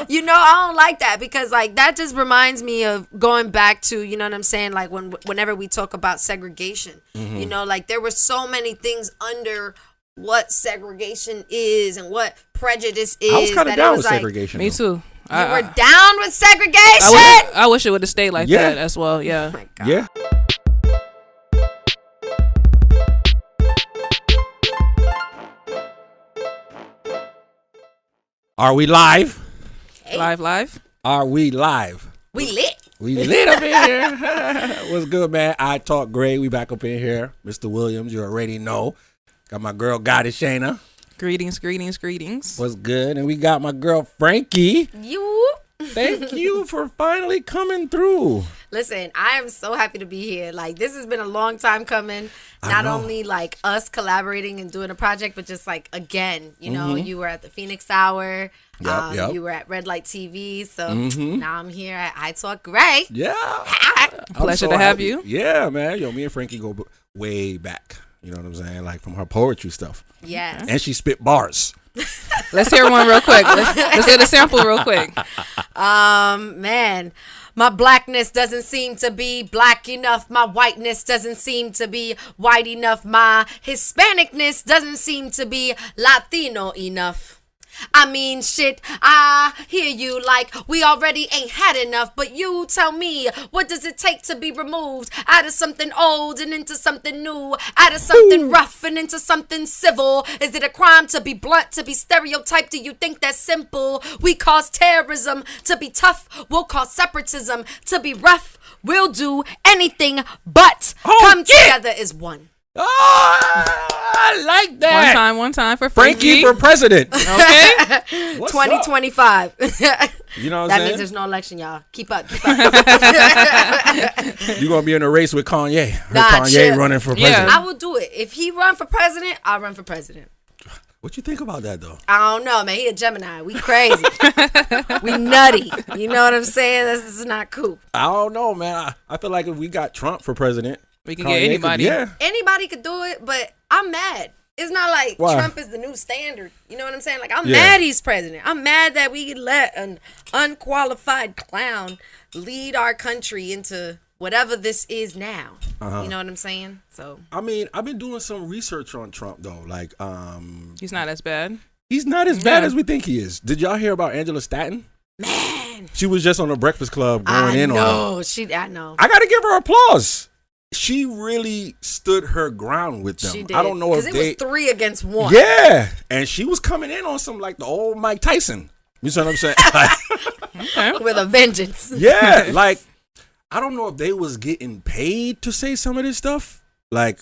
You know, I don't like that because like that just reminds me of going back to, you know what I'm saying, like whenever we talk about segregation, you know, like there were so many things under what segregation is and what prejudice is. I was kind of down with like, segregation. Me too. You were down with segregation? I wish it would have stayed like that as well. Yeah. Oh my God. Yeah. Are we live? Hey. Live. Are we live? We lit. We lit up in here. What's good, man? I Talk Great. We back up in here. Mr. Williams, you already know. Got my girl, Goddess Shayna. Greetings. What's good? And we got my girl, Frankie. You. Thank you for finally coming through. Listen, I am so happy to be here. Like, this has been a long time coming. Not only like us collaborating and doing a project, but just like, again, you know, you were at the Phoenix Hour. Yep. You were at Red Light TV. So now I'm here at I Talk Great. Yeah. Pleasure to have you. Yeah, man. Yo, me and Frankie go way back. You know what I'm saying? Like from her poetry stuff. Yes. And she spit bars. Let's hear one real quick. Let's get a sample real quick. Man, my blackness doesn't seem to be black enough. My whiteness doesn't seem to be white enough. My Hispanicness doesn't seem to be Latino enough. I mean, shit, I hear you like we already ain't had enough. But you tell me, what does it take to be removed out of something old and into something new? Out of something rough and into something civil? Is it a crime to be blunt, to be stereotyped? Do you think that's simple? We cause terrorism to be tough. We'll cause separatism to be rough. We'll do anything but come together as one. Oh, I like that. One time for Frankie for president. Okay. 2025. You know what I'm saying? That means there's no election, y'all. Keep up. You're going to be in a race with Kanye. Nah, Kanye chill. running for president. I will do it. If he run for president, I'll run for president. What you think about that, though? I don't know, man. He a Gemini. We crazy. We nutty. You know what I'm saying? This is not cool. I don't know, man. I feel like if we got Trump for president, we can get anybody. Anybody could do it, but I'm mad. It's not like Trump is the new standard. You know what I'm saying? Like, I'm mad he's president. I'm mad that we let an unqualified clown lead our country into whatever this is now. You know what I'm saying? So I mean, I've been doing some research on Trump, though. Like, he's not as bad. He's not as bad as we think he is. Did y'all hear about Angela Stanton? Man, she was just on the Breakfast Club going in on her. I know. I got to give her applause. She really stood her ground with them. She did. I don't know if it was 3 against 1. Yeah, and she was coming in on some like the old Mike Tyson. You see what I'm saying? Okay. With a vengeance. Yeah, like I don't know if they was getting paid to say some of this stuff. Like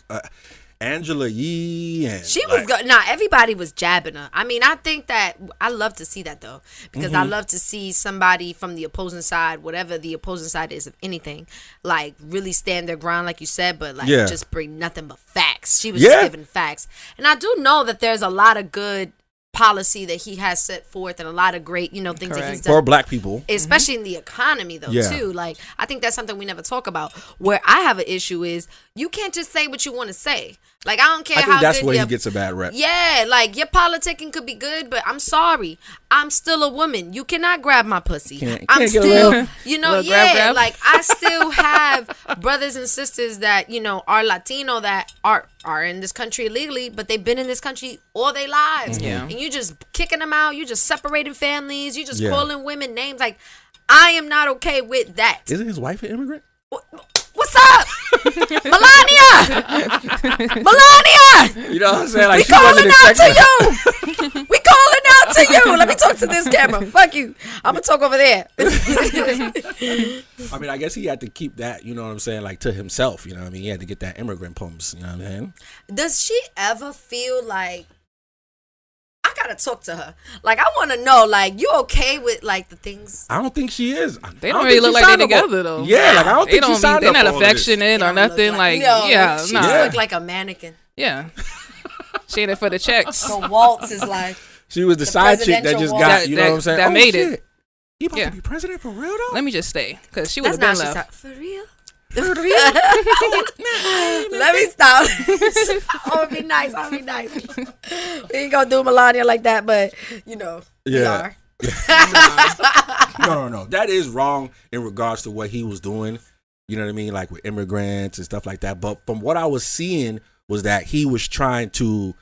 Angela Yee and she was good. Nah, everybody was jabbing her. I mean, I think that I love to see that though, because I love to see somebody from the opposing side, whatever the opposing side is of anything, like really stand their ground, like you said, but like just bring nothing but facts. She was just giving facts, and I do know that there's a lot of good policy that he has set forth and a lot of great, you know, things that he's done for black people, especially in the economy though too. Like I think that's something we never talk about. Where I have an issue is you can't just say what you want to say. Like I don't care how that's good where he gets a bad rep. Yeah, like your politicking could be good, but I'm sorry, I'm still a woman. You cannot grab my pussy. I'm still, you know, grab. Like I still have brothers and sisters that, you know, are Latino that are in this country illegally, but they've been in this country all their lives. Yeah. And you just kicking them out, you just separating families, you just calling women names. Like I am not okay with that. Isn't his wife an immigrant? What's up? Melania! You know what I'm saying? Like, we calling out to you. We calling out to you. Let me talk to this camera. Fuck you. I'm going to talk over there. I mean, I guess he had to keep that, you know what I'm saying, like to himself. You know what I mean? He had to get that immigrant pumps. You know what I mean? Does she ever feel like, I gotta talk to her. Like, I want to know, like, you okay with, like, the things? I don't think she is. They don't really look like they together, though. Yeah, like, I don't think she signed up. They're not affectionate or nothing. Like, she just look like a mannequin. Yeah. She in it for the checks. So Waltz is like, she was the side chick that just got, you know what I'm saying? That made it. He about to be president for real, though? Let me just stay, because she would have been left. For real? For real? Let me stop. I'll be nice. We ain't gonna do Melania like that, but you know, we are. No. That is wrong in regards to what he was doing. You know what I mean? Like with immigrants and stuff like that. But from what I was seeing was that he was trying to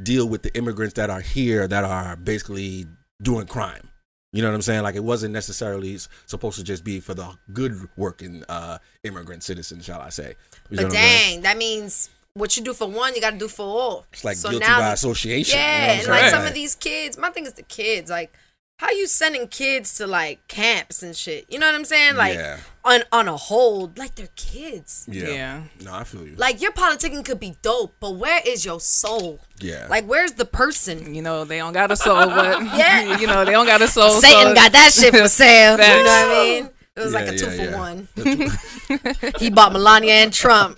deal with the immigrants that are here that are basically doing crime. You know what I'm saying? Like it wasn't necessarily supposed to just be for the good working immigrant citizens, shall I say. But dang, that means what you do for one, you got to do for all. It's like guilty by association. Yeah, you know and like some of these kids, my thing is the kids. Like, how you sending kids to like camps and shit? You know what I'm saying? Like on a hold, like they're kids. Yeah. No, I feel you. Like your politicking could be dope, but where is your soul? Yeah. Like where's the person? You know, they don't got a soul, but you know, they don't got a soul. Satan got that shit for sale. You know Facts. what I mean? It was like a 2-for-1. He bought Melania and Trump.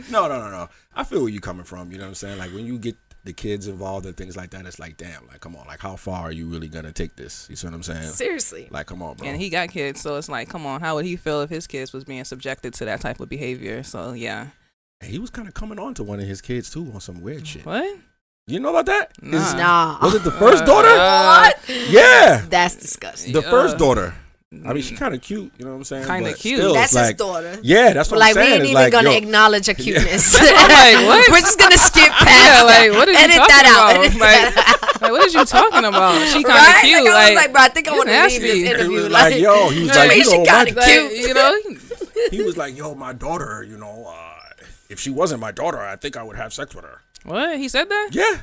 No. I feel where you coming from. You know what I'm saying? Like when you get the kids involved and things like that, it's like, damn, like, come on, like, how far are you really gonna take this? You see what I'm saying? Seriously. Like, come on, bro. And he got kids, so it's like, come on, how would he feel if his kids was being subjected to that type of behavior? So yeah. And he was kind of coming on to one of his kids too on some weird shit. What? You know about that? Nah. Was it the first daughter? What? Yeah. That's disgusting. The first daughter. I mean, she's kind of cute. You know what I'm saying? Kind of But cute. still, That's it's his like, daughter. Yeah, that's what Like I'm we saying. ain't It's even like, gonna yo, acknowledge her cuteness. I'm like, what? We're just gonna skip past Yeah, like, what are you Edit talking that out. about? Edit that out. Like, what is you talking about? She kind of Right? cute. Like, I was like, bro, I think I you want to leave nasty. this he interview. was like, yo, he was like, she you know, kinda my- cute. You know? he was like, yo, my daughter, you know, if she wasn't my daughter, I think I would have sex with her. What? He said that? Yeah.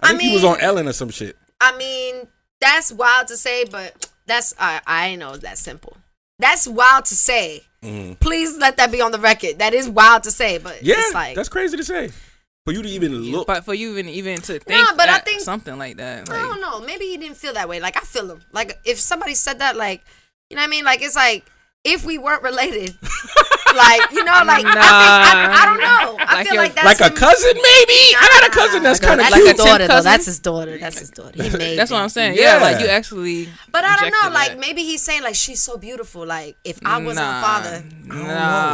I think he was on Ellen or some shit. I mean, that's wild to say, but that's I ain't know it's that simple. That's wild to say. Mm-hmm. Please let that be on the record. That is wild to say, but Yeah, it's like that's crazy to say. For you to even look. But for you even to think but I that, think- something like that. I Like, don't know. Maybe he didn't feel that way. Like I feel him. Like if somebody said that, like you know what I mean. Like it's like if we weren't related, like you know, like I don't know. I Like feel your- like that's Like a him. cousin, maybe? I got a cousin that's kind of That's cute. his daughter, though. cousin? That's his daughter. That's his daughter. He made that's that. what I'm saying. Yeah. Yeah, like you actually. But I don't know. injected Like that. maybe he's saying like she's so beautiful. Like if I wasn't Nah. her father, Nah,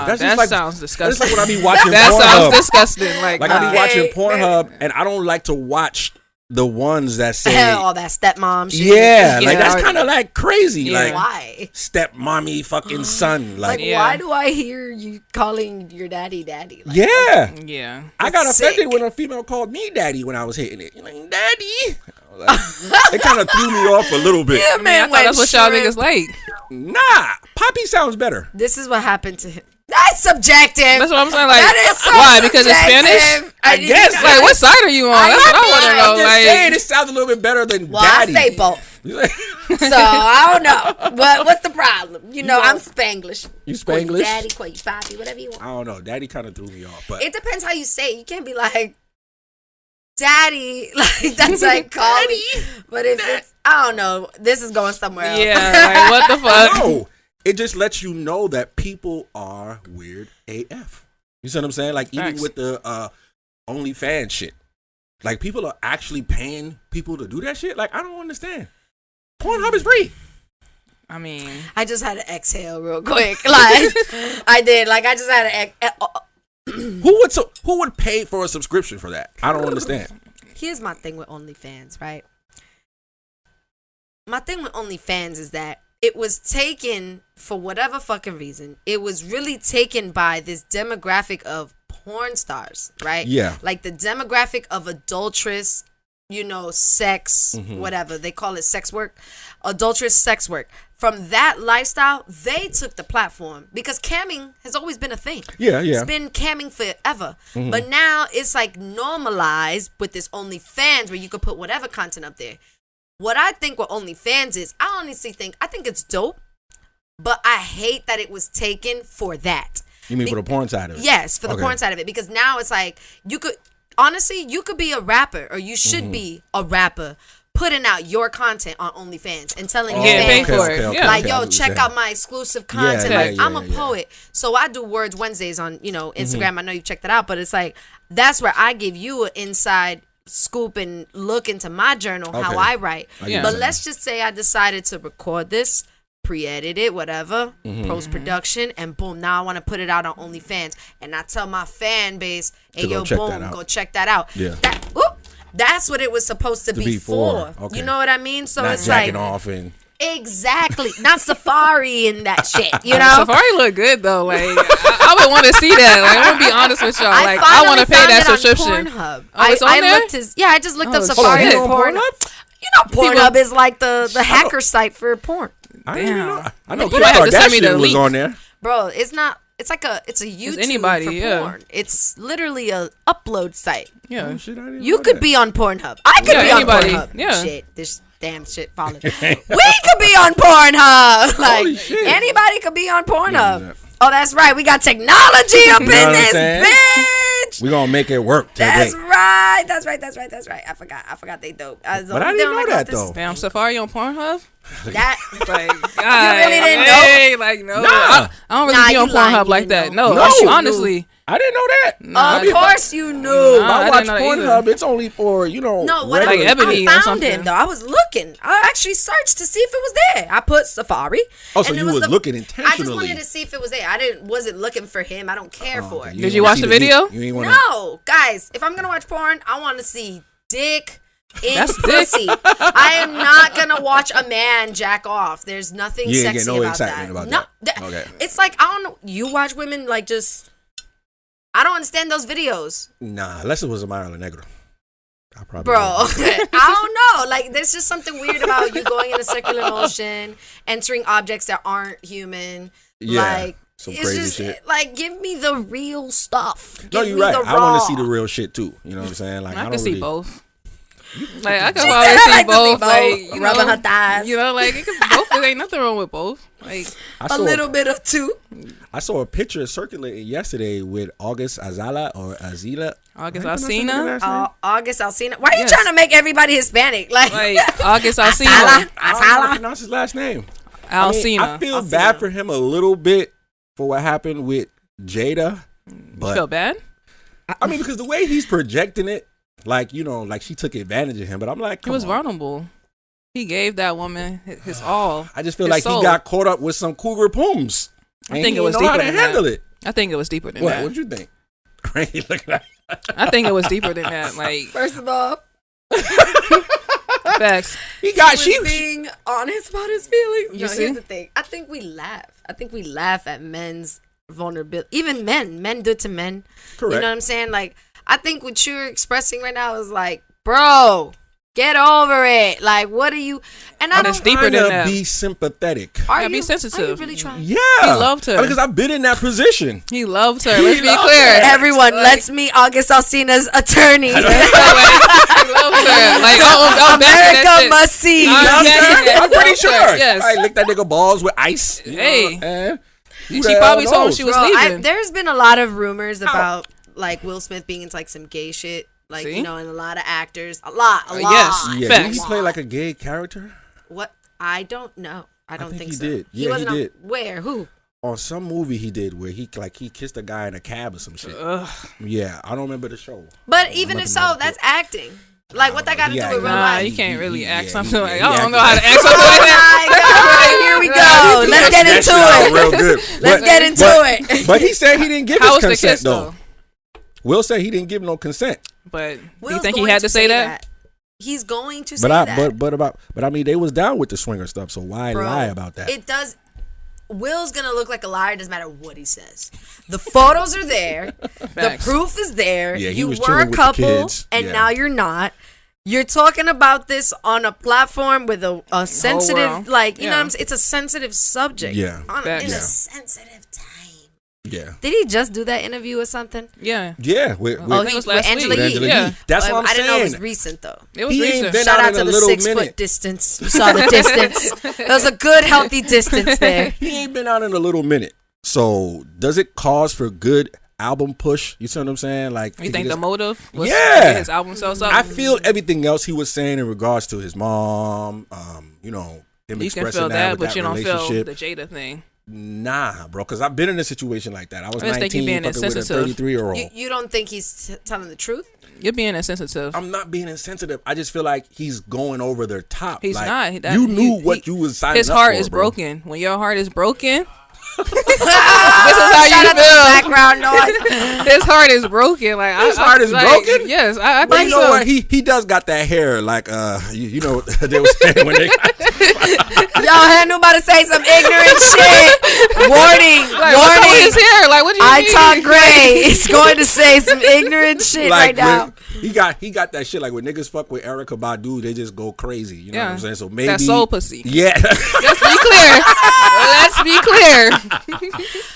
That's just that like- sounds That's disgusting. like when I be watching That sounds Pornhub. disgusting. Like Like I nah. be watching Okay, Pornhub, and I don't like to watch the ones that say, all that stepmom shit. yeah, like Yeah. that's kind of like crazy. Yeah. Like Why? stepmommy fucking son. Like, Like, Yeah. why do I hear you calling your daddy daddy? Like, yeah. Yeah. I got That's offended sick. when a female called me daddy when I was hitting it. You're like, daddy. I was like, it kind of threw me off a little bit. Yeah, I man. thought that's what y'all shrimp. niggas like. Nah, Poppy sounds better. This is what happened to him. That's subjective. That's what I'm saying. Like, That is so why? Because it's subjective. Spanish? I guess. Like, what side are you on? That's what I want to I'm know. just Like, saying it sounds a little bit better than Well, daddy. I say both. So I don't know. But what's the problem? You know, I'm Spanglish. You Call Spanglish? daddy, call you papi, whatever you want. I don't know. Daddy kind of threw me off, but It depends how you say it. You can't be like, daddy. Like, that's like calling. But if it's, I don't know. This is going somewhere else. yeah, like, what the fuck? no, it just lets you know that people are weird AF. You see what I'm saying? Like even Facts. with the OnlyFans shit, like people are actually paying people to do that shit. Like I don't understand. Pornhub is free. I mean, I just had to exhale real quick. Like, I did. Like, I just had to. Who would pay for a subscription for that? I don't understand. Here's my thing with OnlyFans, right? My thing with OnlyFans is that it was taken for whatever fucking reason. It was really taken by this demographic of porn stars, right? Yeah. Like the demographic of adulterous, you know, sex, Mm-hmm. whatever. They call it sex work. Adulterous sex work. From that lifestyle, they took the platform because camming has always been a thing. Yeah, yeah. It's been camming forever. But now it's like normalized with this OnlyFans where you could put whatever content up there. What I think with OnlyFans is, I honestly think it's dope, but I hate that it was taken for that. You mean for the porn side of it? Yes, for the Okay. porn side of it. Because now it's like, you could be a rapper, or you should be a rapper putting out your content on OnlyFans and telling your Yeah, pay fans, for it. Yeah. like, okay, I yo, get what check you're out saying. my exclusive content. Yeah, like, yeah, I'm a yeah. poet. So I do Words Wednesdays on, you know, Instagram. I know you've checked that out, but it's like, that's where I give you an inside scoop and look into my journal, how Okay. I write. I get Yeah. what But you're let's just say I decided to record this, pre-edit it, whatever, Mm-hmm. post-production, and boom, now I want to put it out on OnlyFans. And I tell my fan base, hey, To go yo, check that boom, out. go check that out. Yeah. That's what it was supposed to be for. Okay. You know what I mean? So Not it's jacking like off and exactly not Safari and that shit. You know, Safari look good though. Like I would want to see that. Like I'm gonna be honest with y'all. Like I want to pay that subscription. Pornhub. Oh, it's on there? Looked I just looked up Oh, Safari shit. and Pornhub. You know, Pornhub is like the hacker site for porn. I didn't even know. I know You Kim might have to send me the Kardashian was link. on there. Bro, it's not. It's like it's a YouTube anybody, for yeah. porn. It's literally a upload site. Yeah. Oh, shit, I didn't You know could that. be on Pornhub. I could Yeah, be anybody. on Pornhub. Yeah. Shit, this damn shit falling. We could be on Pornhub. Like Holy shit. anybody could be on Yeah. Pornhub. Oh, that's right. We got technology up in know what I'm this saying? bitch. We gonna make it work today. That's right. That's right. I forgot they dope. But I didn't know that though. Damn, Safari on Pornhub? That Like, you really didn't know? hey, like, no. Nah. I don't really Nah, be you on lying, Pornhub you like didn't that. know. No, No. honestly. I didn't know that. Nah, Of course you knew. Nah. If I I watch didn't know that Pornhub, either. it's only for No, what Like I, Ebony or I found something. it though. I was looking. I actually searched to see if it was there. I put Safari. Oh, so and it you was looking I just intentionally. wanted to see if it was there. wasn't looking for him. I don't care for it. Did you watch the video? You ain't wanna, No, guys. If I'm gonna watch porn, I want to see dick in That's dick. pussy. I am not gonna watch a man jack off. There's nothing You ain't sexy get no about excitement that. about no, that. Okay. It's like I don't know. You watch women like just. I don't understand those videos. Nah, unless it was a Mario Negro. I probably Bro, wouldn't. I don't know. Like, there's just something weird about you going in a circular motion, entering objects that aren't human. Yeah, like, some it's crazy just, shit. Like, give me the real stuff. No, Give you're me right. the I want raw. to see the real shit too. You know what I'm saying? Like I don't can see really- both. Like I can She probably said, see I like to see both. Like you rubbing know, her thighs. You know, like it can, both. There ain't nothing wrong with both. Like I A saw little bit of two. I saw a picture circulating yesterday with August Azala or Azila. August How you pronounce that nigga Alsina. last name? August Alsina. Why are you Yes. trying to make everybody Hispanic? Like August Asala. Alsina. I don't know how to Asala. pronounce his last name. I Alsina. feel Alsina. bad for him a little bit for what happened with Jada. You But feel bad? I mean, because the way he's projecting it, like, you know, like she took advantage of him. But I'm like, He come was on. vulnerable. He gave that woman his all. I just feel his like soul. he got caught up with some cougar pooms. I think it was know how deeper to than handle that. it. I think it was deeper than What? that. What you think? Frankie, look at that. I think it was deeper than that. Like First of all, facts. He got he she. was being honest about his feelings. You No, see? here's the thing. I think we laugh. I think we laugh at men's vulnerability. Even men. Men do it to men. Correct. You know what I'm saying? Like, I think what you're expressing right now is like, bro, get over it. Like, what are you? And I And it's don't. deeper than Trying to that. be sympathetic. Are Yeah, be you sensitive. Are you really trying? Yeah. He loved her. Because I've been in that position. He loved her. Let's be loved clear. her. Everyone, let's meet August Alsina's attorney. He loved her. Like I'm backing that America shit. must see. I'm backing that. I'm pretty Loved her, sure. Yes. I licked that nigga balls with ice. you Hey. know, and who She the hell probably told him knows? she was Bro, leaving. there's been a lot of rumors about like Will Smith being into like some gay shit, like See? you know, and a lot of actors, a lot. yes. Yeah, did Facts. he play like a gay character? What? I don't know. I don't think think he so. did. He Yeah, wasn't he on- did. Where? Who? On some movie he did where he kissed a guy in a cab or some shit. Yeah, I don't remember the show. But even if nothing so, about that's acting. Like what that got to do Yeah, with real Nah, life? you can't really act yeah, something like yeah, I he don't know acted how to act something Oh like that. my God! Here we go. Let's get That into shit out it. real good. Let's But- get into but- it. But he said he didn't give How his was the consent kiss though. though? Will said he didn't give no consent. But do you Will's think he going had to say that? He's going to say But I that. but I mean they was down with the swinger stuff, so why Bro, lie about that? It does. Will's gonna look like a liar. Doesn't matter what he says. The photos are there. The Facts. proof is there. Yeah, he you was were chilling a with the couple, kids. and Yeah. now you're not. You're talking about this on a platform with a sensitive, world. like you know, Yeah. what I'm saying? It's a sensitive subject. Yeah. in Facts. a Yeah. sensitive time. yeah. Did he just do that interview or something? Yeah. Yeah, with, Oh, with, I think it was last Angela week. with Yee. Angela Yeah. Yee. That's what I'm I didn't know it was saying. recent though. It was He ain't recent. been Shout out out in to a the little 6 foot minute. distance. You saw the distance. There was a good, healthy distance there. He ain't been out in a little minute. So does it cause for good album push? You see what I'm saying? Like You to think get the his- motive was Yeah. to get his album sales up? I feel everything else he was saying in regards to his mom, you know, him you can expressing feel that, that, with but that you don't feel relationship. the Jada thing. Nah, bro, because I've been in a situation like that. I was I just think you 19, being fucking with a insensitive. 33-year-old. You don't think he's telling the truth? You're being insensitive. I'm not being insensitive. I just feel like he's going over their top. He's Like, not. You knew what you was signing His up heart for, is bro. broken. When your heart is broken, This is how Shout you out to the feel. background noise. His heart is broken. Like His heart is broken? Yes, I But think you know so. what? He does got that hair, like you know what they were saying when they Y'all had nobody say some ignorant shit. Warning, Like, what's up with warning. his hair? Like, what do you I mean? talk gray is going to say some ignorant shit right like now. when, he got that shit like when niggas fuck with Erykah Badu, they just go crazy. You know what I'm saying? So maybe that soul pussy. Yeah. Let's be clear. Let's be clear.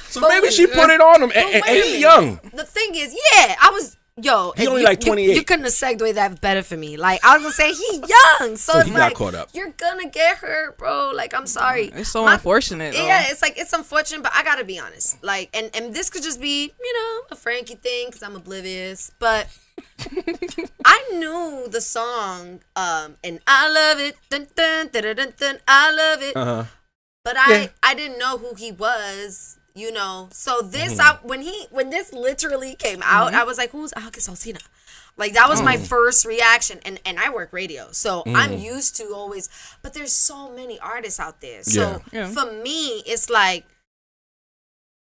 So maybe she put it on him, and he young. The thing is, yeah, I was. Yo, He only like 28. You couldn't have segued that better for me. Like I was gonna say, he young, so it's he like got caught up. you're gonna get hurt, bro. Like I'm sorry. It's so unfortunate. Though. Yeah, it's unfortunate, but I gotta be honest. Like, and this could just be, a Frankie thing because I'm oblivious. But I knew the song, and I love it. Dun, dun, dun, dun, dun, dun, I love it. But I didn't know who he was. So this when this literally came out, I was like, who's Aug Jada? Like that was my first reaction, and I work radio, so I'm used to always. But there's so many artists out there, so for me, it's like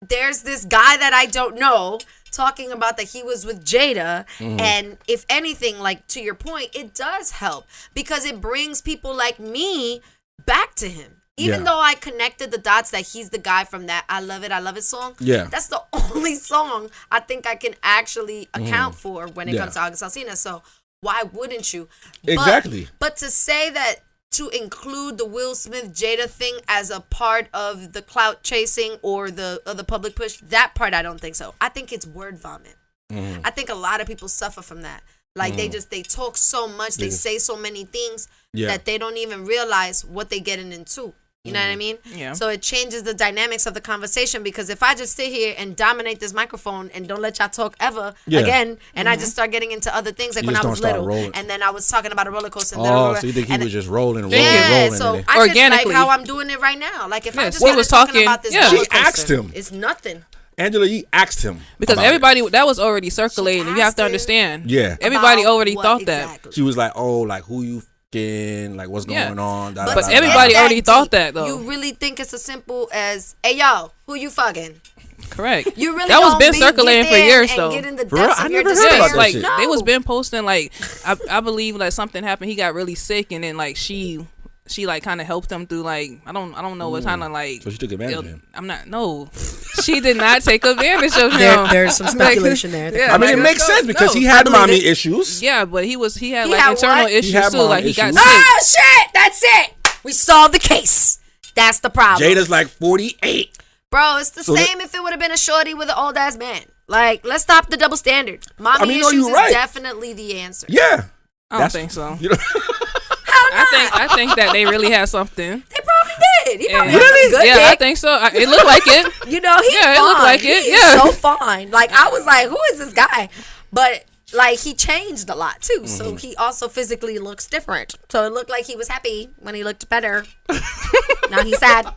there's this guy that I don't know talking about that he was with Jada, and if anything, like to your point, it does help because it brings people like me back to him. Even though I connected the dots that he's the guy from that I Love It song, that's the only song I think I can actually account for when it comes to Aug Jada. So why wouldn't you? Exactly. But to say that to include the Will Smith Jada thing as a part of the clout chasing or the public push, that part I don't think so. I think it's word vomit. I think a lot of people suffer from that. Like they talk so much, they say so many things that they don't even realize what they getting into. You know what I mean? Yeah. So it changes the dynamics of the conversation because if I just sit here and dominate this microphone and don't let y'all talk ever again, and I just start getting into other things like You when I just was don't start little, rolling. and then I was talking about a roller coaster. And So you think he was just rolling? Yeah, rolling, so and I just Organically. like how I'm doing it right now. Like if I Yes, just we started was talking talking- about this yeah. roller She coaster, asked him. it's nothing. Angela, you asked him Because about everybody that was already circulating. You have to understand. Yeah. Everybody About already what thought that. exactly? She was like, "Oh, like who you fucking? Like what's going on?" Da, da, But da, But da, everybody da. already thought that, though. You really think it's as simple as, "Hey yo, who you fucking?" Correct. You really that was don't been get circulating for there years, and though. get in the For real? depths I of your never heard about Yes, that like shit. they was been posting like I believe like something happened. He got really sick, and then like she like kind of helped him through like I don't know what kind of like. So she took advantage of him. I'm not she did not take advantage of him. There's some speculation there. Yeah, I mean, like, it makes sense because no, he I had believe mommy it. issues. Yeah, but he had He like had internal what? issues He had too. mom Like he got issues. sick. Oh shit! That's it. We solved the case. That's the problem. Jada's like 48. Bro, it's the So same if it would have been a shorty with an old ass man. Like, let's stop the double standard. Mommy I mean, no, issues you're right. is definitely the answer. Yeah. I don't think so. You know, I think that they really had something. They probably did. He probably And- had some good Yeah, I dick. think so. It looked like it. He's fine. Yeah, it looked like it. He Yeah. is so fine. Like, I was like, who is this guy? But, like, he changed a lot, too. So, he also physically looks different. So, it looked like he was happy when he looked better. Now he's sad.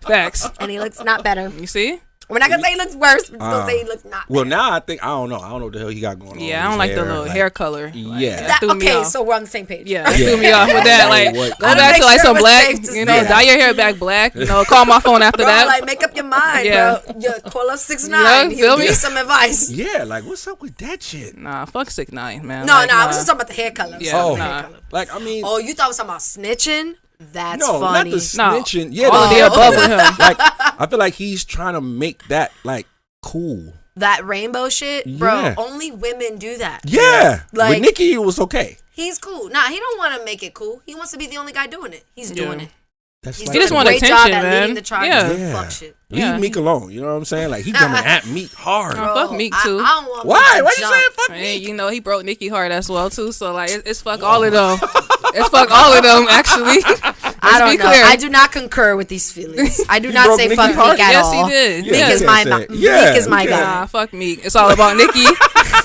Facts. And he looks not better. You see? We're not going to say he looks worse. We're just going to say he looks not well, better. now I don't know what the hell he got going on. Yeah, I with don't like his the little hair color. Like, Yeah. that threw me Okay, off. so we're on the same page. Yeah, that threw me off with that. Like, What- go Gotta back make to like sure some it's black, safe to you say know, that. dye your hair back black. You know, call my phone after Bro, that. like, make up your mind, Yeah. bro. You call up 6ix9ine. Yeah, He'll feel give me? you some advice. Yeah, like what's up with that shit? Nah, fuck 6ix9ine, man. No, Like, I was just talking about the hair color. Yeah, Oh, nah. like I mean, Oh, you thought I was talking about snitching? That's no, funny. not the No. snitching. Yeah, all of the above with him. Like I feel like he's trying to make that like cool. That rainbow shit, bro. Yeah. Only women do that. Yeah, Like- with Nicki it was okay. He's cool. Nah, he don't want to make it cool. He wants to be the only guy doing it. He's doing it. That's He's like, He just doing want a great attention, job at man. leading the charge. Yeah. Yeah. Fuck shit. leave Yeah. Meek alone. You know what I'm saying? Like he coming at Meek hard. Oh, fuck Meek, too. I don't want Why? Meek to Why you jump. saying fuck And, Meek? you know, he broke Nicki hard as well too. So like, it's fuck all of them. It's fuck all of them actually. I don't be know. clear. I do not concur with these feelings. I do not broke say Nicki fuck hard? Meek at Yes, all. he did. Meek Yeah. is You my can't say it. Meek Yeah, is my you guy. can't. Nah, fuck Meek. It's all about Nicki.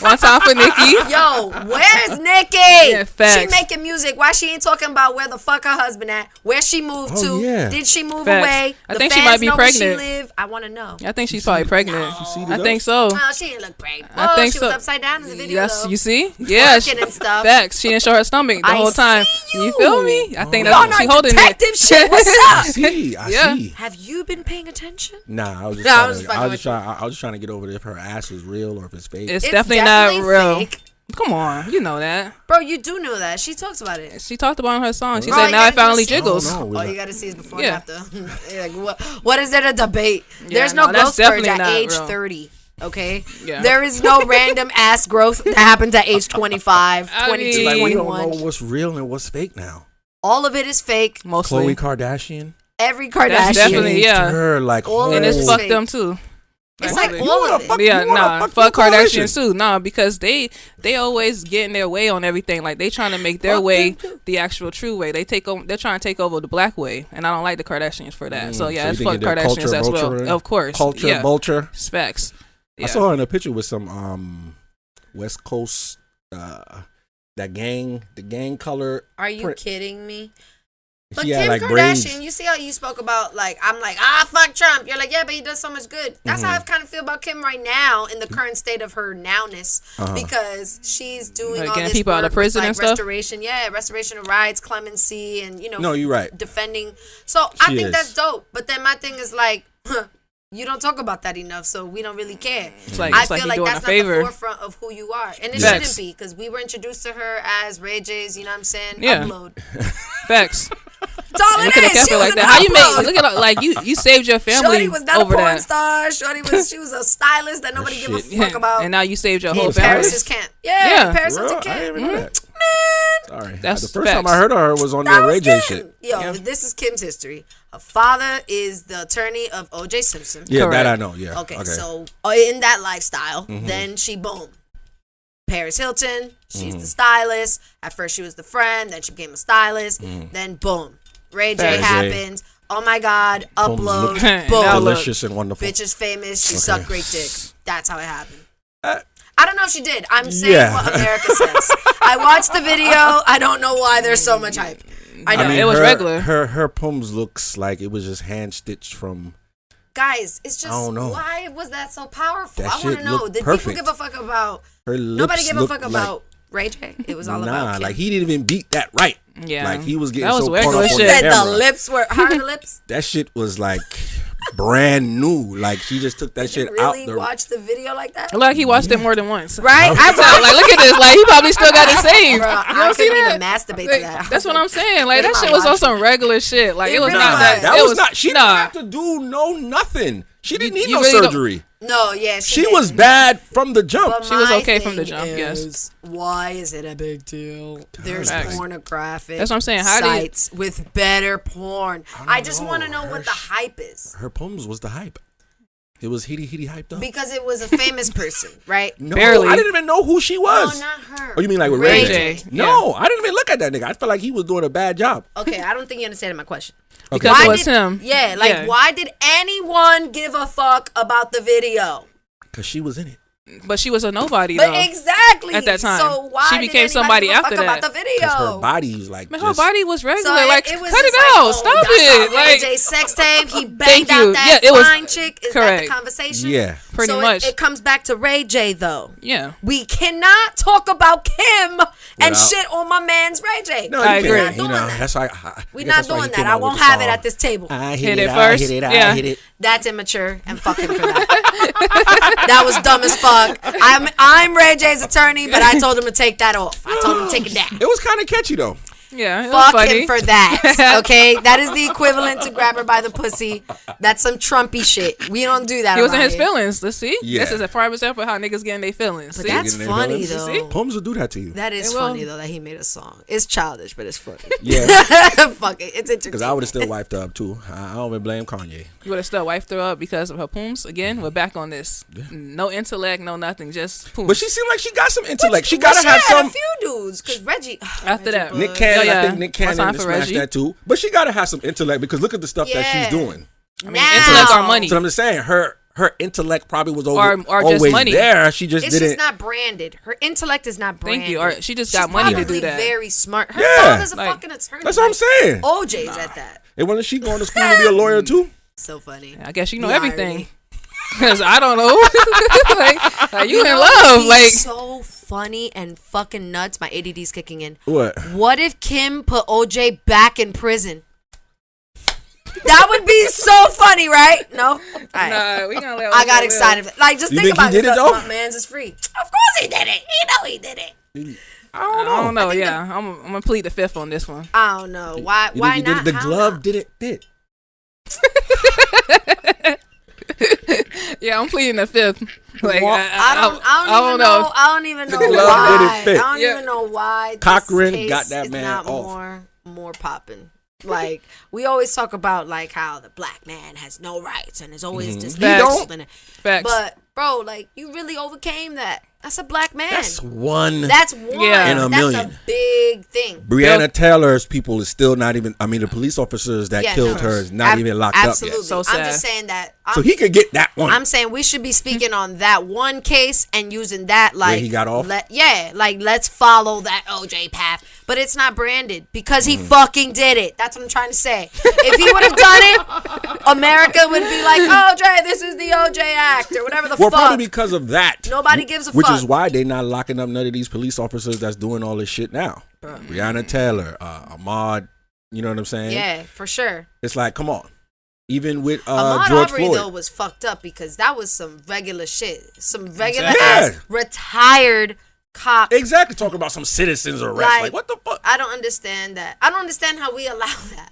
One time for Nicki. Yo, where's Nicki? Yeah, facts. She making music. Why she ain't talking about where the fuck her husband at? Where she moved Oh, to? yeah. Did she move Facts. away? I The think she fans might be know where pregnant. She live. I want to know. I think she's probably pregnant. see I the think dust? so. Oh, she didn't look pregnant. I think she so. was upside down in the video. Yes, though. you see? Yeah, Twerking and stuff. facts. She didn't show her stomach the I whole time. see. you. You feel me? I think We that's on what she our holding detective it. shit. What's I up? see. Yeah. Have you been paying attention? Nah, I was just No, I trying was to, fucking I was with just trying, trying to get over if her ass was real or if it's fake. It's definitely not real. fake. Come on, you know that. Bro, you do know that. She talks about it. She talked about it in her song. She Bro, said, you "Now it gotta finally just see- jiggles." I don't know. All you gotta see is before Yeah. and after. Like, what is there to debate? There's no no, that's growth spurge definitely at not age real. 30. Okay? Yeah. There is no random ass growth that happens at age 25, I 22, mean- Like, we don't 21. know what's real and what's fake now. All of it is fake. Mostly. Khloe Kardashian. Every That's Kardashian. definitely- changed yeah. her like All whole. of And it's It's fucked fake. them too. It's like Actually. all wanna of it. fuck- Yeah, you wanna nah, fuck fuck the coalition. Kardashians too. Nah, because they always get in their way on everything. Like they trying to make their Fuck way them too. the actual true way. They're trying to take over the black way, and I don't like the Kardashians for that. So yeah, So you it's think fuck they're culture Kardashians as well. vulturing? Of course, Culture yeah, vulture. it's facts. Yeah. I saw her in a picture with some West Coast the gang color. Are you print. kidding me? But She had Kim like Kardashian, braids. you see how you spoke about, like, I'm like, fuck Trump. You're like, yeah, but he does so much good. That's how I kind of feel about Kim right now in the current state of her nowness, because she's doing Like all getting this people out work of prison with, like, and stuff? restoration of rights, clemency, and, you know, No, you're right. defending. So I She think is. that's dope. But then my thing is like, you don't talk about that enough, so we don't really care. It's like- I it's like feel you like doing that's a not favor. the forefront of who you are, and it Yes. shouldn't be, because we were introduced to her as Ray J's. You know what I'm saying? Yeah. Upload. Facts. That's all And it you could have is. kept She it was like an that. How you upload. make? Look at like you saved your family Shorty was not over a porn that. star. She was a stylist that nobody give a shit. fuck about. And now you saved your in whole family. Paris's camp. Yeah, Yeah. Paris Bro, Hilton I camp. didn't even know that. Man, Sorry. That's the first facts. time I heard of her was on that the Ray was J Kim. shit. Yo, Yeah. this is Kim's history. Her father is the attorney of O.J. Simpson. Yeah, Correct. that I know. Yeah. Okay, so in that lifestyle, then she boom. Paris Hilton, she's the stylist. At first she was the friend, then she became a stylist. Then boom. Ray J Ray J. happens. Oh my God, Boom, upload. look- Now Boom. look. delicious and wonderful. Bitch is famous. She Okay. sucked great dick. That's how it happened. Uh, I don't know if she did. I'm saying Yeah. what America says. I watched the video. I don't know why there's so much hype. I know. it was her, regular. Her poems looks like it was just hand stitched from. Guys, it's just, I don't know. why was that so powerful? That I want shit to know. looked Did perfect. people give a fuck about, Her lips nobody gave a looked fuck like- about Ray J? It was all about Kim. like he didn't even beat that right. Yeah. Like he was getting That was so regular caught up shit. on the Said the camera. lips were, how are the lips? That shit was like brand new. Like she just took that Did shit you really out the. watch the video like that? Like he watched it more than once. Right? I was like, look at this. Like he probably still got it saved. Bro, You I don't see couldn't even that? masturbate Like, to that. that's what I'm saying. Like What that am shit I was on watching? some regular shit. Like It it was really not was. that. That it was not. She didn't nah. have to do nothing. She didn't need you no really don't- surgery. No, yeah, She didn't. was bad from the jump. But She was my okay from the thing jump, yes. is, why is it a big deal? There's Facts. pornographic That's what I'm saying. How do you- sites with better porn. I just want to know what the hype is. Her poems was the hype. It was hitty hyped up. Because it was a famous person, right? No, Barely. I didn't even know who she No, was. not her. Oh, you mean like with Ray Ray J. J? No, I didn't even look at that nigga. I felt like he was doing a bad job. Okay, I don't think you understand my question. Because Why it was did- him. Yeah, like Yeah. why did anyone give a fuck about the video? Cause she was in it. But she was a nobody But though. exactly At that time. So why She did became anybody somebody give a fuck after about that. the video? Cause her body's like Man, just, her body was regular. So like it was cut just it like, out. oh, Stop that's it. how Ray Like J sex tape. He banged Thank out you. that Yeah, it was- fine chick. Is that correct. the conversation? Yeah. pretty so much. It comes back to Ray J though. Yeah. We cannot talk about Kim and Without- shit on my man's Ray J. No, I you agree. can't. We're You not know, doing that. that's why. We're not doing that. I won't have it at this table. I Hit hit it it first. I hit it. Yeah. I hit it. That's immature and fuck him for that. That was dumb as fuck. I'm Ray J's attorney, but I told him to take that off. I told him to take it down. It was kind of catchy though. Yeah. It was Fuck funny. him for that. Okay, that is the equivalent to grab her by the pussy. That's some Trumpy shit. We don't do that. He was in around his here. feelings. Let's see. Yeah. This is a prime example of how niggas getting their feelings. But See? that's Getting their funny feelings. though. See? Poems will do that to you. That is It will. funny though that he made a song. It's childish, but it's funny. Yeah. Fuck it, it's Because I would have entertaining. still wiped her up too. I don't even blame Kanye. You would have still wiped her up because of her pooms. Again, we're back on this. No intellect, no nothing, just pooms. But she seemed like she got some intellect. She But gotta she have had some. a few dudes because Reggie. After that. Bush. Nick Cannon, Yeah, I yeah. think Nick One Cannon time to for smash Reggie. that too. But she gotta have some intellect because look at the stuff that Yeah. she's doing. I mean, intellect or money. So I'm just saying, her intellect probably was Or just always money. there. She just It's didn't. just not branded. Her intellect is not branded. Thank you. Or she just She's got money to probably do that. Very smart. Her Yeah. father's a Like, fucking attorney. That's what I'm saying. OJ's at that. And wasn't she going to school to be a lawyer too? So funny. I guess you know The everything. irony. Cause I don't know. like you in know love. what'd be Like so funny and fucking nuts. My ADD's kicking in. What if Kim put OJ back in prison? That would be so funny, right? No? All right. nah, we gonna let I got OJ excited. live. Like, just You think think he about did it, though? My man's is free. Of course he did it. You know he did it. I don't know. Yeah, I'm gonna plead the fifth on this one. I don't know. Why? You Why think he not? did it? The How glove not? didn't fit. Yeah, I'm pleading the fifth. Like Well, I don't know. I don't even know glove why. didn't fit. I don't Yeah. even know why. this Cochran case got that is man not off. more popping. Like, we always talk about like how the black man has no rights and is always disrespectful. Facts. But bro, like, you really overcame that. That's a black man. That's one. That's one. Yeah. In a million. That's a big thing. Breonna Taylor's people is still not even. I mean, the police officers that Yeah, killed no. her is not even locked up Absolutely. yet. So I'm sad. just saying that. So he could get that one. I'm saying we should be speaking on that one case and using that like he got off? let's follow that OJ path. But it's not branded because he Mm. fucking did it. That's what I'm trying to say. If he would have done it, America would be like, OJ, this is the OJ Act or whatever the Well, fuck. probably because of that. Nobody gives a Which fuck. is why they not locking up none of these police officers that's doing all this shit now. Breonna Taylor, Ahmaud, you know what I'm saying? Yeah, for sure. It's like, come on. Even with Ahmaud George Arbery Floyd. though was fucked up because that was some regular shit. Some regular Yeah. ass retired cop. Exactly. Talking about some citizens arrest. Like, what the fuck? I don't understand that. I don't understand how we allow that.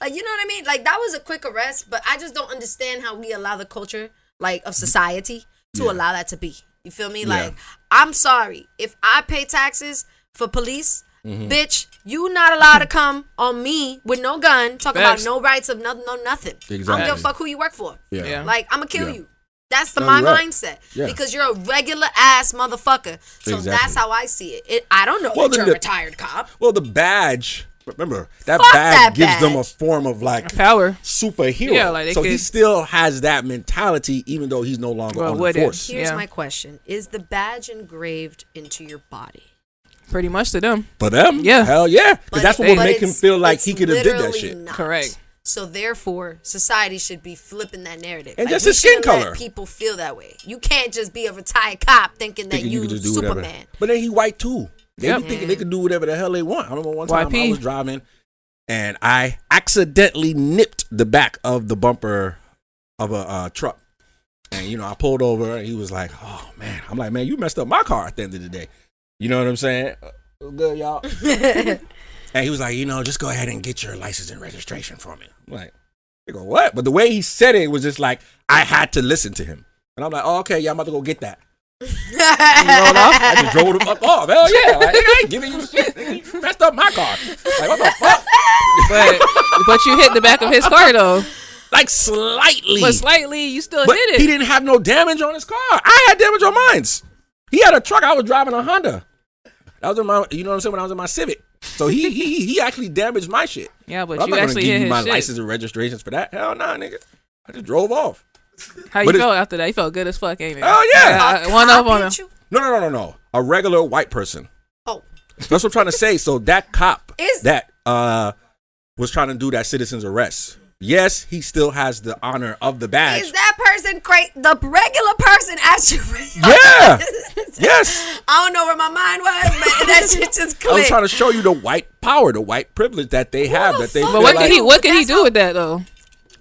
Like, you know what I mean? Like, that was a quick arrest, but I just don't understand how we allow the culture, like, of society to allow that to be. You feel me? Like, I'm sorry. If I pay taxes for police, bitch, you not allowed to come on me with no gun, talk Facts. about no rights of nothing. I don't give a fuck who you work for. Yeah. Like, I'm gonna kill you. That's No, my you're right. mindset. Yeah. Because you're a regular ass motherfucker. So Exactly. that's how I see it. I don't know Well, that you're the- a retired cop. Well, the badge, remember, that Fuck badge that gives them a badge. form of like Power. superhero. Yeah, like they so he could- still has that mentality, even though he's no longer Well, on the would it? force. Here's Yeah. my question. Is the badge engraved into your body? Pretty much to them. For them, Yeah. hell yeah, because that's what would but make him it's- feel like it's he could have did that literally shit. not. Correct. So therefore, society should be flipping that narrative. And Like, just we his skin shouldn't let color. people feel that way. You can't just be a retired cop thinking that Thinking you could just do Superman. whatever. But then he white too. They Yep. be thinking they could do whatever the hell they want. I remember one time YP. I was driving and I accidentally nipped the back of the bumper of a truck. And, you know, I pulled over and he was like, oh, man. I'm like, man, you messed up my car at the end of the day. You know what I'm saying? Good, y'all. And he was like, you know, just go ahead and get your license and registration for me. I'm like, they go, what? But the way he said it was just like, I had to listen to him. And I'm like, oh, okay, yeah, I'm about to go get that. You know, I just drove the fuck off. Hell yeah. Like, I ain't giving you shit. Nigga, you messed up my car. Like, what the fuck? But you hit the back of his car though. Like, slightly. But slightly, you still But hit it. he didn't have no damage on his car. I had damage on mine. He had a truck. I was driving a Honda. That was in my, you know what I'm saying, when I was in my Civic. So he actually damaged my shit. Yeah, but I'm you not gonna actually give hit you his my shit. license and registrations for that. Hell nah, nigga. I just drove off. How you But felt after that? You felt good as fuck, ain't it? Oh, yeah. One Cop up on him. hit you? No. A regular white person. Oh. That's what I'm trying to say. So that cop Is- that was trying to do that citizen's arrest. Yes, he still has the honor of the badge. Is that person crazy? The regular person at you? Yeah. Yes. I don't know where my mind was, but that shit just clicked. I was trying to show you the white power, the white privilege that they have. That they. fuck? But feel what like, could he? What could he That's do how- with that though?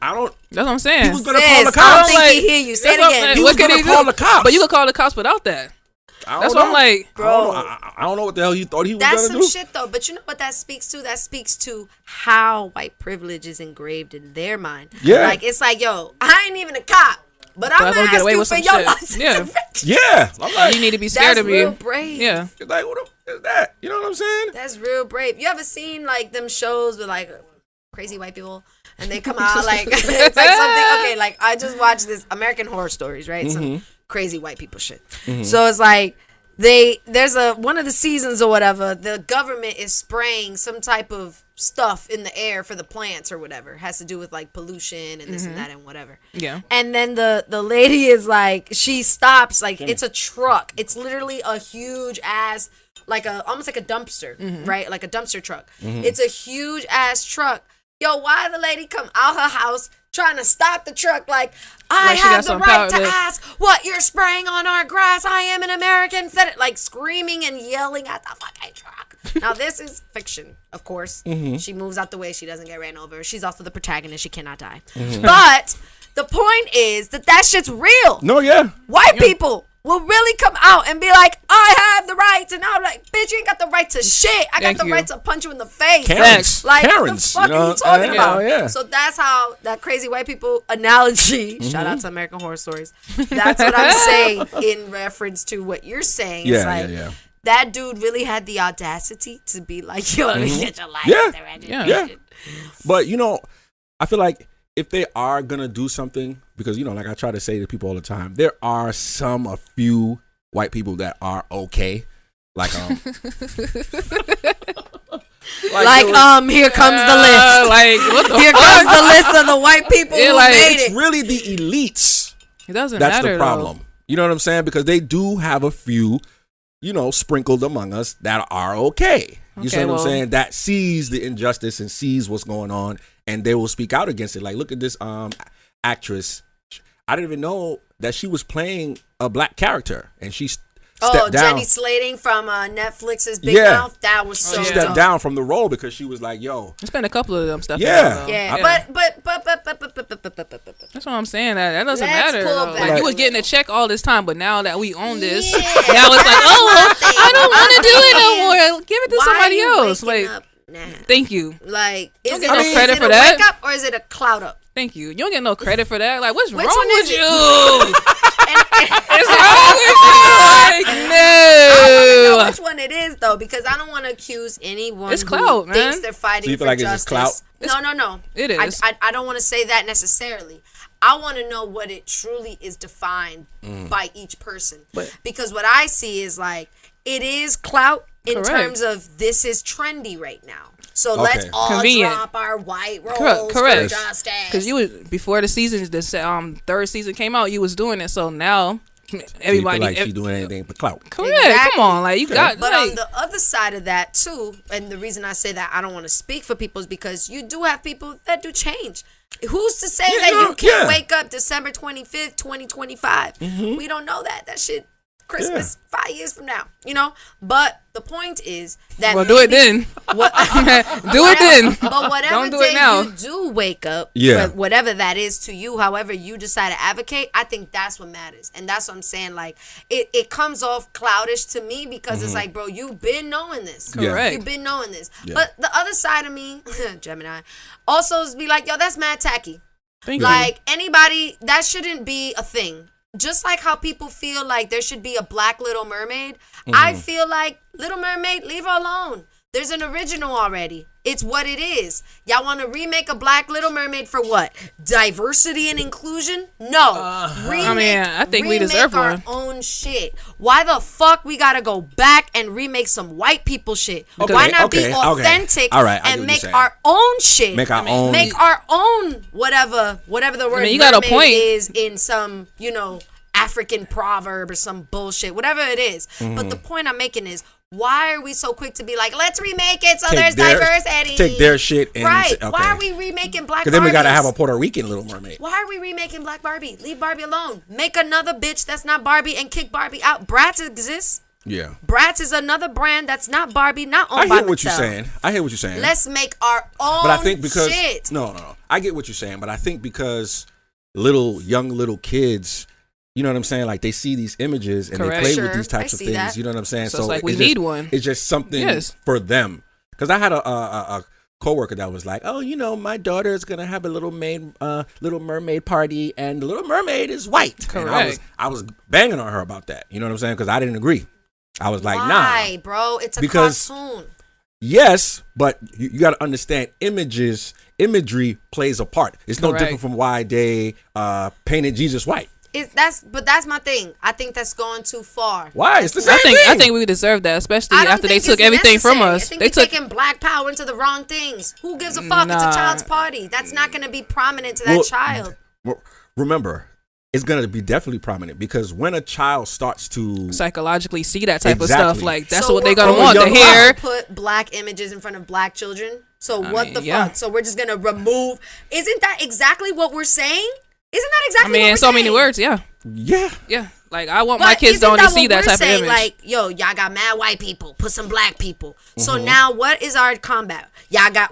I don't. That's what I'm saying. He was gonna call the Sis, I don't cops. think he hear you. Say it That's what I'm again. saying. He What was could gonna he call do? the cops. But you could call the cops without that. I don't That's what I'm know. like. Bro. I don't know what the hell he thought he was That's gonna some do. shit though. But you know what that speaks to? That speaks to how white privilege is engraved in their mind. Yeah. Like, it's like, yo, I ain't even a cop, but I'm I'm gonna gonna get ask away you with for some your shit. license. Yeah. Yeah. I'm like, You need to be scared That's of real you. brave. Yeah. it's like, what the is that? You know what I'm saying? That's real brave. You ever seen like them shows with like crazy white people and they come out like it's like something, okay, like I just watched this American Horror Stories, right? Some crazy white people shit. So it's like there's one of the seasons or whatever, the government is spraying some type of stuff in the air for the plants or whatever. It has to do with like pollution and this and that and whatever. Yeah. And then the lady is like, she stops, like it's a truck. It's literally a huge ass, like almost like a dumpster, right? Like a dumpster truck. It's a huge ass truck. Yo, why the lady come out her house, trying to stop the truck like, I Like she have got the some right to power. ask what you're spraying on our grass. I am an American. Said it like screaming and yelling at the fucking truck. Now, this is fiction, of course. She moves out the way. She doesn't get ran over. She's also the protagonist. She cannot die. But the point is that shit's real. No, yeah. White people will really come out and be like, I have the rights. And I'm like, bitch, you ain't got the right to shit. I got Thank the you. right to punch you in the face. Karens. Like, Karens, the fuck you know? are you talking Yeah, about? yeah. So that's how that crazy white people analogy, shout out to American Horror Stories. That's what I'm saying in reference to what you're saying. It's like, yeah. that dude really had the audacity to be like, yo, let me get your life. Yeah. But, I feel like if they are going to do something, because, like I try to say to people all the time, there are a few white people that are okay. Like, here comes the list. Like, what the Here fuck? comes the list of the white people who like, made it's it. really the elites. It doesn't That's matter, the problem. though. You know what I'm saying? Because they do have a few, sprinkled among us that are okay. You see what I'm saying? That sees the injustice and sees what's going on, and they will speak out against it. Like, look at this actress. I didn't even know that she was playing a black character, and she stepped down. Jenny Slating from Netflix's Big Mouth. That was so She dope. stepped down from the role because she was like, "Yo." It's been a couple of them stuff. Yeah. Yeah, but That's what I'm saying. That doesn't Let's matter. pull Though. back Like, you a was getting a little. check all this time, but now that we own this, Yeah. now it's like, oh, I don't want to do it no more. Give it to why somebody are you else. waking Like, up now? thank you, Like, is Don't it, get no is credit it for a that. wake up or is it a cloud up? thank you. You don't get no credit for that. Like, what's Which wrong one with is it? you? It's wrong with you? Like, I no. don't know which one it is though, because I don't want to accuse anyone It's who clout, man. thinks they're fighting So you feel for like it's just justice. clout? No. It is. I don't want to say that necessarily. I want to know what it truly is defined by each person. Because what I see is like, it is clout in Correct. terms of this is trendy right now. So Okay. let's all Convenient. drop our white robes Correct. for justice. Because you was before the season, the third season came out, you was doing it. So now everybody, you feel like she doing anything but clout. correct. Exactly. Come on, like you got. But like, on the other side of that too, and the reason I say that I don't want to speak for people is because you do have people that do change. Who's to say that you can't wake up December 25th, 2025? We don't know that. That shit Christmas 5 years from now, But the point is that well, do it then. What, Do it then. But whatever Don't do day it now. you do wake up, Yeah. for whatever that is to you, however you decide to advocate, I think that's what matters. And that's what I'm saying. Like, it comes off cloudish to me because it's like, bro, you've been knowing this. Correct. You've been knowing this. But the other side of me, Gemini, also is be like, yo, that's mad tacky. Thank you. Like, anybody, that shouldn't be a thing. Just like how people feel like there should be a black Little Mermaid, I feel like Little Mermaid, leave her alone. There's an original already. It's what it is. Y'all want to remake a black Little Mermaid for what? Diversity and inclusion? No. I think we deserve our one. own shit. Why the fuck we gotta go back and remake some white people shit? Why not be authentic All right, I get and what make you're saying. our own shit? Make our own. Make our own whatever the word you got a mermaid point. is in some, African proverb or some bullshit, whatever it is. But the point I'm making is, why are we so quick to be like, let's remake it so there's diversity? Take their shit and right. say, okay. Why are we remaking Black Barbies? Because then we got to have a Puerto Rican Little Mermaid. Why are we remaking Black Barbie? Leave Barbie alone. Make another bitch that's not Barbie and kick Barbie out. Bratz exists. Yeah. Bratz is another brand that's not Barbie, not I owned by hear what you're Mattel. saying. I hear what you're saying. Let's make our own But I think because shit. no. I get what you're saying, but I think because young little kids, you know what I'm saying? Like, they see these images and Correct. they play Sure, with these types I of see things. that. You know what I'm saying? So it's like we just- need one. It's just something Yes. for them. Because I had a coworker that was like, "Oh, my daughter is gonna have a Little Mermaid party, and the Little Mermaid is white." And Correct. I was banging on her about that. You know what I'm saying? Because I didn't agree. I was like, Why, "Nah." bro? It's a Because- cartoon. Yes, but you got to understand imagery plays a part. It's no Correct. different from why they painted Jesus white. That's my thing. I think that's going too far. Why? It's the same I thing. think we deserve that, especially I don't after they think took it's everything from necessary. us. I think They we're took taking Black power into the wrong things. Who gives a fuck? It's Nah. a child's party. That's not going to be prominent to that child. Remember, it's gonna be definitely prominent because when a child starts to psychologically see that type of Exactly. stuff, like that's So what they're we're gonna want to young hear. Put black images in front of black children. So I what mean, the yeah. fuck? So we're just gonna remove? Isn't that exactly what we're saying? Isn't that I exactly? mean, what in we're so many saying? words, yeah. yeah. Like I want But my kids to isn't only see what that we're type saying? of image. Like, yo, y'all got mad white people. Put some black people. So now, what is our combat?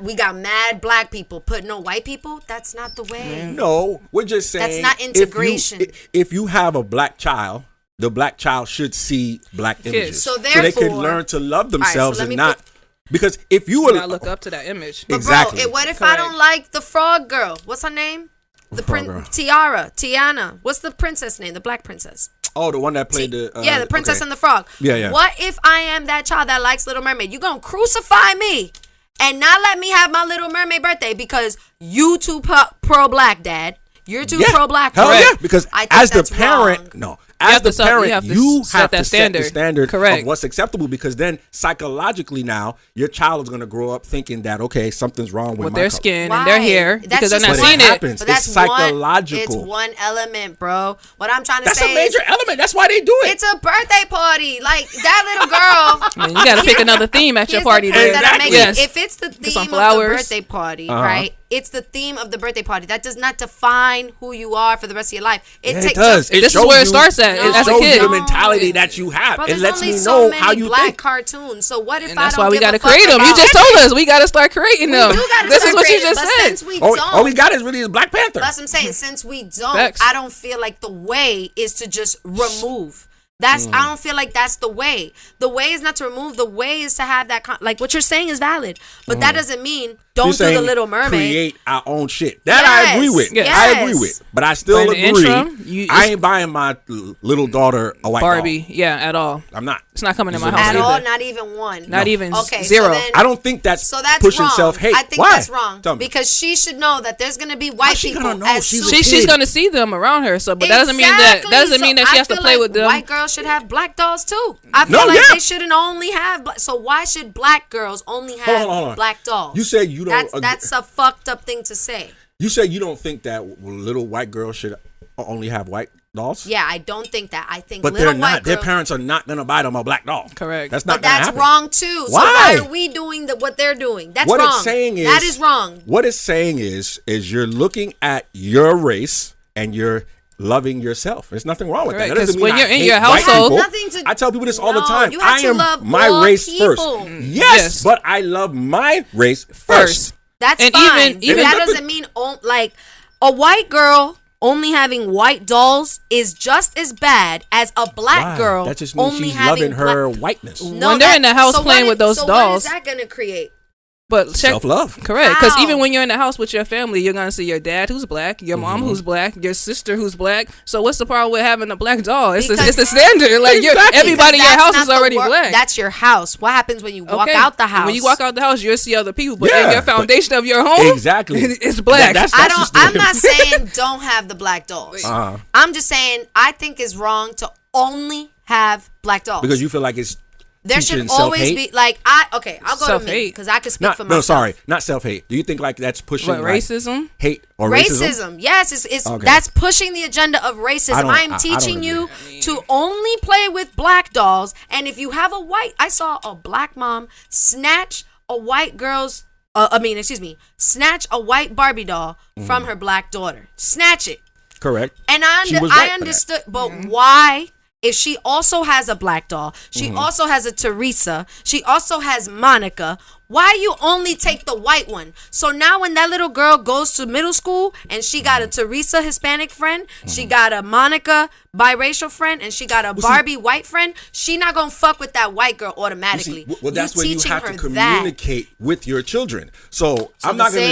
We got mad black people. Put no white people. That's not the way. No, we're just saying That's not integration. If you have a black child, the black child should see black images, So they could therefore- learn to love themselves let and me not. Because if you were You gotta look up to that image. But exactly. bro, what if I don't Correct. like the frog girl? What's her name? The frog girl? Tiana. What's the princess name? The black princess. Oh, the one that played the the princess okay. and the frog. Yeah. What if I am that child that likes Little Mermaid? You gonna crucify me and not let me have my Little Mermaid birthday because you too pro black, Dad. You're too pro black. Hell Correct. yeah, because I think as the that's parent, wrong. no. As the parent, you have to set the standard Correct. of what's acceptable because then psychologically now your child is going to grow up thinking that, okay, something's wrong with with my their color. skin Why? and their hair That's because they're just not But seeing it it. happens. But It's that's psychological. It's one element, bro. What I'm trying to That's say a major element. That's why they do it. it's a birthday party. Like that little girl. I mean, you gotta pick another theme at your Here's party. the point Then. that I'm making. Yes. If it's the Get some theme of the flowers. birthday party, right? It's the theme of the birthday party. That does not define who you are for the rest of your life. Yeah, takes it does. This is shows where it you- starts at, No, as a shows you kid. the mentality that you have. Bro, It there's lets only me so know many how you black think. cartoons. So what if And I that's don't why we give a gotta fuck create them. You about- just told us we gotta start creating them. We do gotta This start is what you creating, just but said. Since we All don't, we got is really is Black Panther. that's what I'm saying. Since we don't, Facts. I don't feel like the way is to just remove. I don't feel like that's the way. The way is not to remove. The way is to have that. Like what you're saying is valid, but that doesn't mean don't You're do the saying Little Mermaid. Create our own shit. That I agree with. Yes. I agree with. But I still But in the agree. interim, I ain't buying my little daughter a white Barbie, doll. yeah, at all. I'm not. It's not coming in my At house At either. all, not even one. Not even Okay, zero. So then, I don't think that's so that's pushing wrong. self-hate. I think Why? that's wrong Tell me. because she should know that there's gonna be white she people. gonna know? As She's soon- a She's kid. gonna see them around her, so but that doesn't mean that Exactly. she So has to I feel play like with them. White girls should have black dolls too. I feel No, like yeah. they shouldn't only have. So why should black girls only have hold on. black dolls? You said you don't agree- That's a fucked up thing to say. You said you don't think that little white girls should only have white dolls? Yeah, I don't think that. I think But little they're white not. Their girls. parents are not going to buy them a black doll. Correct. That's not But going to that's happen. wrong too. So Why? why are we doing what they're doing? That's What wrong. it's saying is that is wrong. What it's saying is you're looking at your race and you're loving yourself. There's nothing wrong with Correct, that. That doesn't 'cause when mean I you're in hate your white household- people. Nothing to- I tell people this all the No, time. you have I to am love my all race people. first. Yes, Yes. but I love my race first. First. That's And fine. even- that nothing- doesn't mean like a white girl only having white dolls is just as bad as a black Why? girl That just means only she's having loving her black- whiteness. No, When they're in the house playing with those so dolls. what is that gonna create? But check, Self-love. correct. Because How? even when you're in the house with your family, you're gonna see your dad who's black, your mom who's black, your sister who's black. So what's the problem with having a black doll? It's Because- it's the standard. Like everybody in your Because house that's is not already the black. That's your house. What happens when you walk Okay. out the house? When you walk out the house, you'll see other people, but Yeah, in your but- foundation of your home, Exactly. it's black. That's I don't. just the I'm way- not saying don't have the black dolls. I'm just saying I think it's wrong to only have black dolls because you feel like it's there teaching should always self-hate? be like I'll go to me Self-hate. because I can speak not, for myself. no, sorry, not self-hate. Do you think like that's pushing What, like, racism? hate or racism? Yes, it's Okay. that's pushing the agenda of racism. I don't- I'm I don't teaching agree. you to only play with black dolls, and if you have a white, I saw a black mom snatch a white girl's. Snatch a white Barbie doll from her black daughter. Snatch it. Correct. And She was right I for that. understood, but why? If she also has a black doll, she also has a Teresa, she also has Monica. Why you only take the white one? So now when that little girl goes to middle school and she got a Teresa Hispanic friend, she got a Monica biracial friend, and she got a Barbie white friend, she not gonna fuck with that white girl automatically. Well, that's when you teaching have to her that. communicate with your children. So I'm the not gonna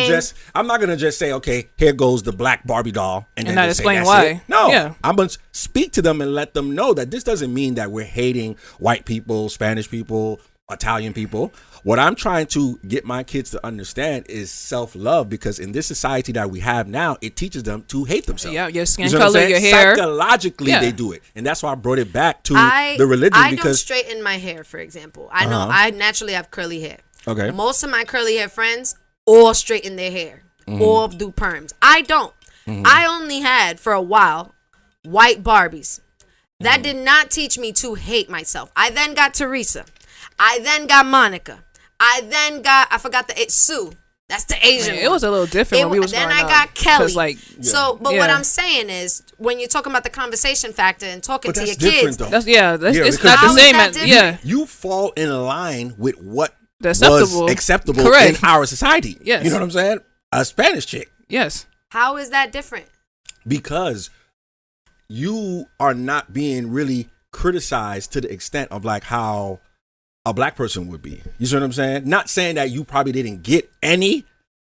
same- just say, okay, here goes the black Barbie doll, and then not just say, explain "That's why." it." No, Yeah. I'm gonna speak to them and let them know that this doesn't mean that we're hating white people, Spanish people, Italian people. What I'm trying to get my kids to understand is self-love, because in this society that we have now, it teaches them to hate themselves. Yeah, your skin You see what I'm color, saying? your hair. Psychologically, Yeah. they do it, and that's why I brought it back to I the religion, don't because straighten my hair, for example. I know I naturally have curly hair. Okay. Most of my curly hair friends all straighten their hair, all do perms. I don't. I only had for a while white Barbies. That did not teach me to hate myself. I then got Teresa. I then got Monica. I forgot Sue. That's the Asian one. It was a little different when we was Then growing I got up. Kelly. Like, But what I'm saying is, when you're talking about the conversation factor and talking to your kids, though. it's not the How is same. that different? Yeah, You fall in line with what acceptable. was acceptable Correct. in our society. Yes. You know what I'm saying? A Spanish chick. Yes. how is that different? Because you are not being really criticized to the extent of like how a black person would be. You see what I'm saying? Not saying that you probably didn't get any,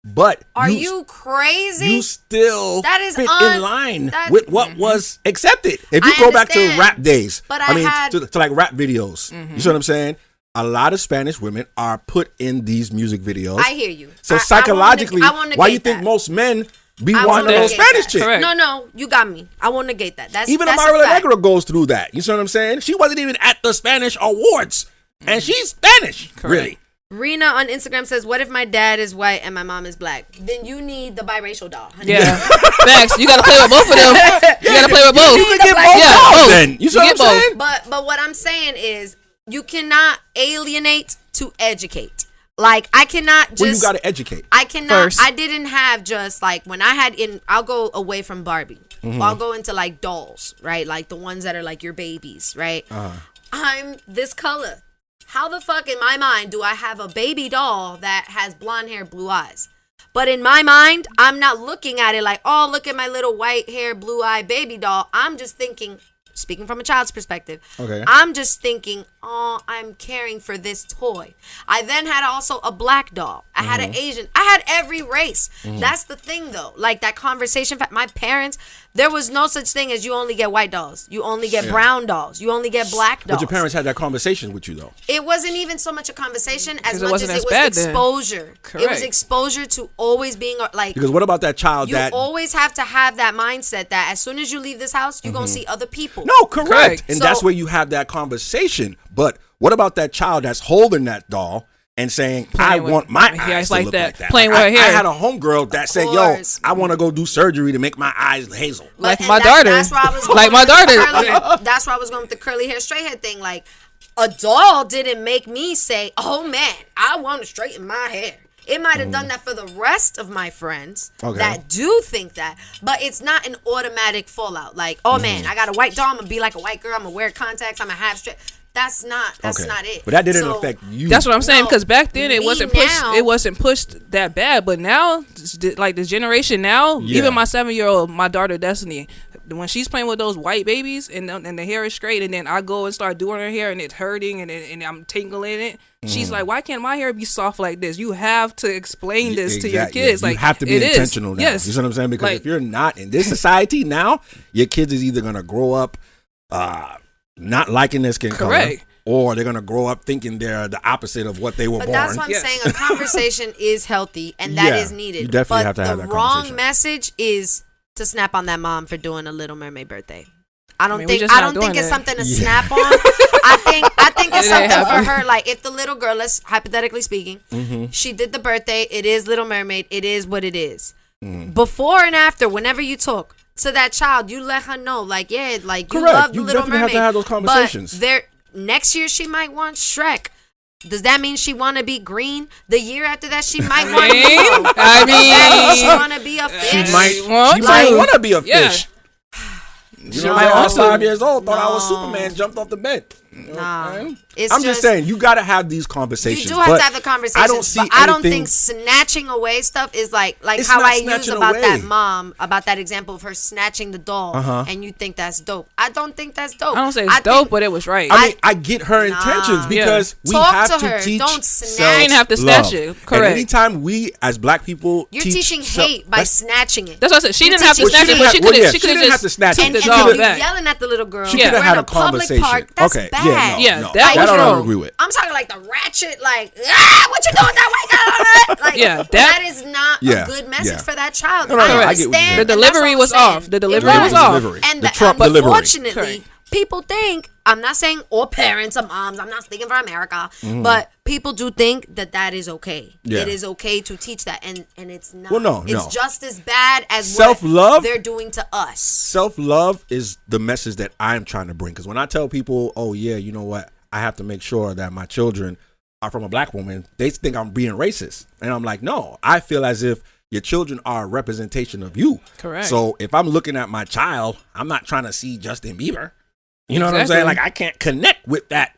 but Are you crazy? You still That is fit in line that- with what was accepted. If you I go back to understand, rap days, but I mean, had- to like rap videos. You see what I'm saying? A lot of Spanish women are put in these music videos. I hear you. So I psychologically, won't negate why you think that. most men be I wanting won't those negate Spanish that. chicks? Correct. No, you got me. I won't negate that. That's Even that's a Amara fact. Allegra goes through that. You see what I'm saying? She wasn't even at the Spanish awards, and she's Spanish, really. Rena on Instagram says, "What if my dad is white and my mom is black? Then you need the biracial doll." Honey. Yeah. Facts. You gotta play with both of them. You gotta play with both. You can get Yeah, both dolls both. then. You see what I'm get both. saying? But what I'm saying is, you cannot alienate to educate. Like, I cannot just. Well, you got to educate. I cannot. First. I didn't have just like when I had in. I'll go away from Barbie. I'll go into like dolls, right? Like the ones that are like your babies, right? I'm this color. How the fuck in my mind do I have a baby doll that has blonde hair, blue eyes? But in my mind, I'm not looking at it like, oh, look at my little white hair, blue eye baby doll. I'm just thinking, speaking from a child's perspective, Okay. I'm just thinking, oh, I'm caring for this toy. I then had also a black doll. I had an Asian. I had every race. That's the thing, though. Like that conversation. My parents, there was no such thing as you only get white dolls. You only get brown dolls. You only get black dolls. But your parents had that conversation with you, though. It wasn't even so much a conversation as 'Cause it much wasn't as as it was bad then. exposure. It was Correct. exposure to always being like. Because what about that child You that... always have to have that mindset that as soon as you leave this house, you're going to see other people. No, correct. Correct. And So- that's where you have that conversation. But what about that child that's holding that doll and saying, I Playing with want my my eyes eyes to like look that. like that. Playing Like, with her I hair. had a homegirl that said, yo, course. I want to go do surgery to make my eyes hazel. Like And my daughter. That's where I was going Like my with the daughter. curly- that's where I was going with the curly hair, straight hair thing. Like, a doll didn't make me say, oh man, I want to straighten my hair. It might have done that for the rest of my friends Okay. that do think that, but it's not an automatic fallout. Like, oh man, I got a white doll. I'm gonna be like a white girl. I'm gonna wear contacts. I'm gonna have straight. That's not it. But that didn't So, affect you. That's what I'm saying. No, Because back then it me wasn't pushed. now- It wasn't pushed that bad. But now, like this generation now, Yeah. even my 7-year-old, my daughter Destiny, when she's playing with those white babies and the hair is straight, and then I go and start doing her hair and it's hurting and I'm tingling it. She's like, why can't my hair be soft like this? You have to explain this to your Exactly. kids. You Like, have to be it is. intentional now. Yes. You see what I'm saying? Because Like- if you're not in this society now, your kids is either going to grow up not liking their skin color, Correct. or they're going to grow up thinking they're the opposite of what they were But born. that's what I'm Yes. saying. A conversation is healthy, and that Yeah, is needed. you definitely but have to have the that wrong conversation. message is to snap on that mom for doing a Little Mermaid birthday. I don't mean, we think just I not don't think doing it's that. something to snap on. I think it's It something ain't for happening. her. Like if the little girl, let's hypothetically speaking, Mm-hmm. she did the birthday. It is Little Mermaid. It is what it is. Mm. Before and after, whenever you talk to that child, you let her know, like yeah, like you Correct. love the You Little definitely have Mermaid. to have those conversations. But there, next year she might want Shrek. Does that mean she want to be green? The year after that, she might want Nemo. I Does that mean she mean, want to be a fish? She might Like- want to be a Yeah. fish. You She know, might I was also- 5 years old, thought I was No. Superman, jumped off the bed. Nah. It's I'm just saying, you got to have these You conversations. do have but to have the conversation. I don't see I don't anything- think snatching away stuff is like It's how not I use snatching about that away. mom, about that example of her snatching the doll, and you think that's dope. I don't think that's dope. I don't say it's think- dope, but it was right. I mean, I get her intentions because we Talk have to her. to teach Don't snatch. self-love. You didn't have to snatch it. And Correct. anytime we, as black people, You're teach teaching self- hate by that's- snatching it. That's what I said. She You're didn't have to teaching snatch it, hate. but she Well, could yeah, have. she She could didn't have to just snatch took it. the She doll could've- back. Yelling at the little girl. She Yeah. could have We're had in a conversation. Public park, that's okay, bad. yeah, no, Yeah, no. that was I don't wrong. agree with. I'm talking like the ratchet, like, what you doing with that white girl? Like, Yeah, that is not Yeah, a good message yeah. for that child. No, no, no, I I get what you're understand. saying. The and that's delivery what I'm was saying. off. The It delivery was was. off. Delivery. And The Trump delivery. unfortunately, Correct. people think I'm not saying all parents or moms. I'm not speaking for America, but people do think that is okay. Yeah. It is okay to teach that, and it's not. Well, no. It's just as bad as Self-love, what they're doing to us. Self-love is the message that I'm trying to bring. Because when I tell people, oh, yeah, you know what? I have to make sure that my children are from a black woman, they think I'm being racist. And I'm like, no, I feel as if your children are a representation of you. Correct. So if I'm looking at my child, I'm not trying to see Justin Bieber. You know what I'm saying? Like, I can't connect with that,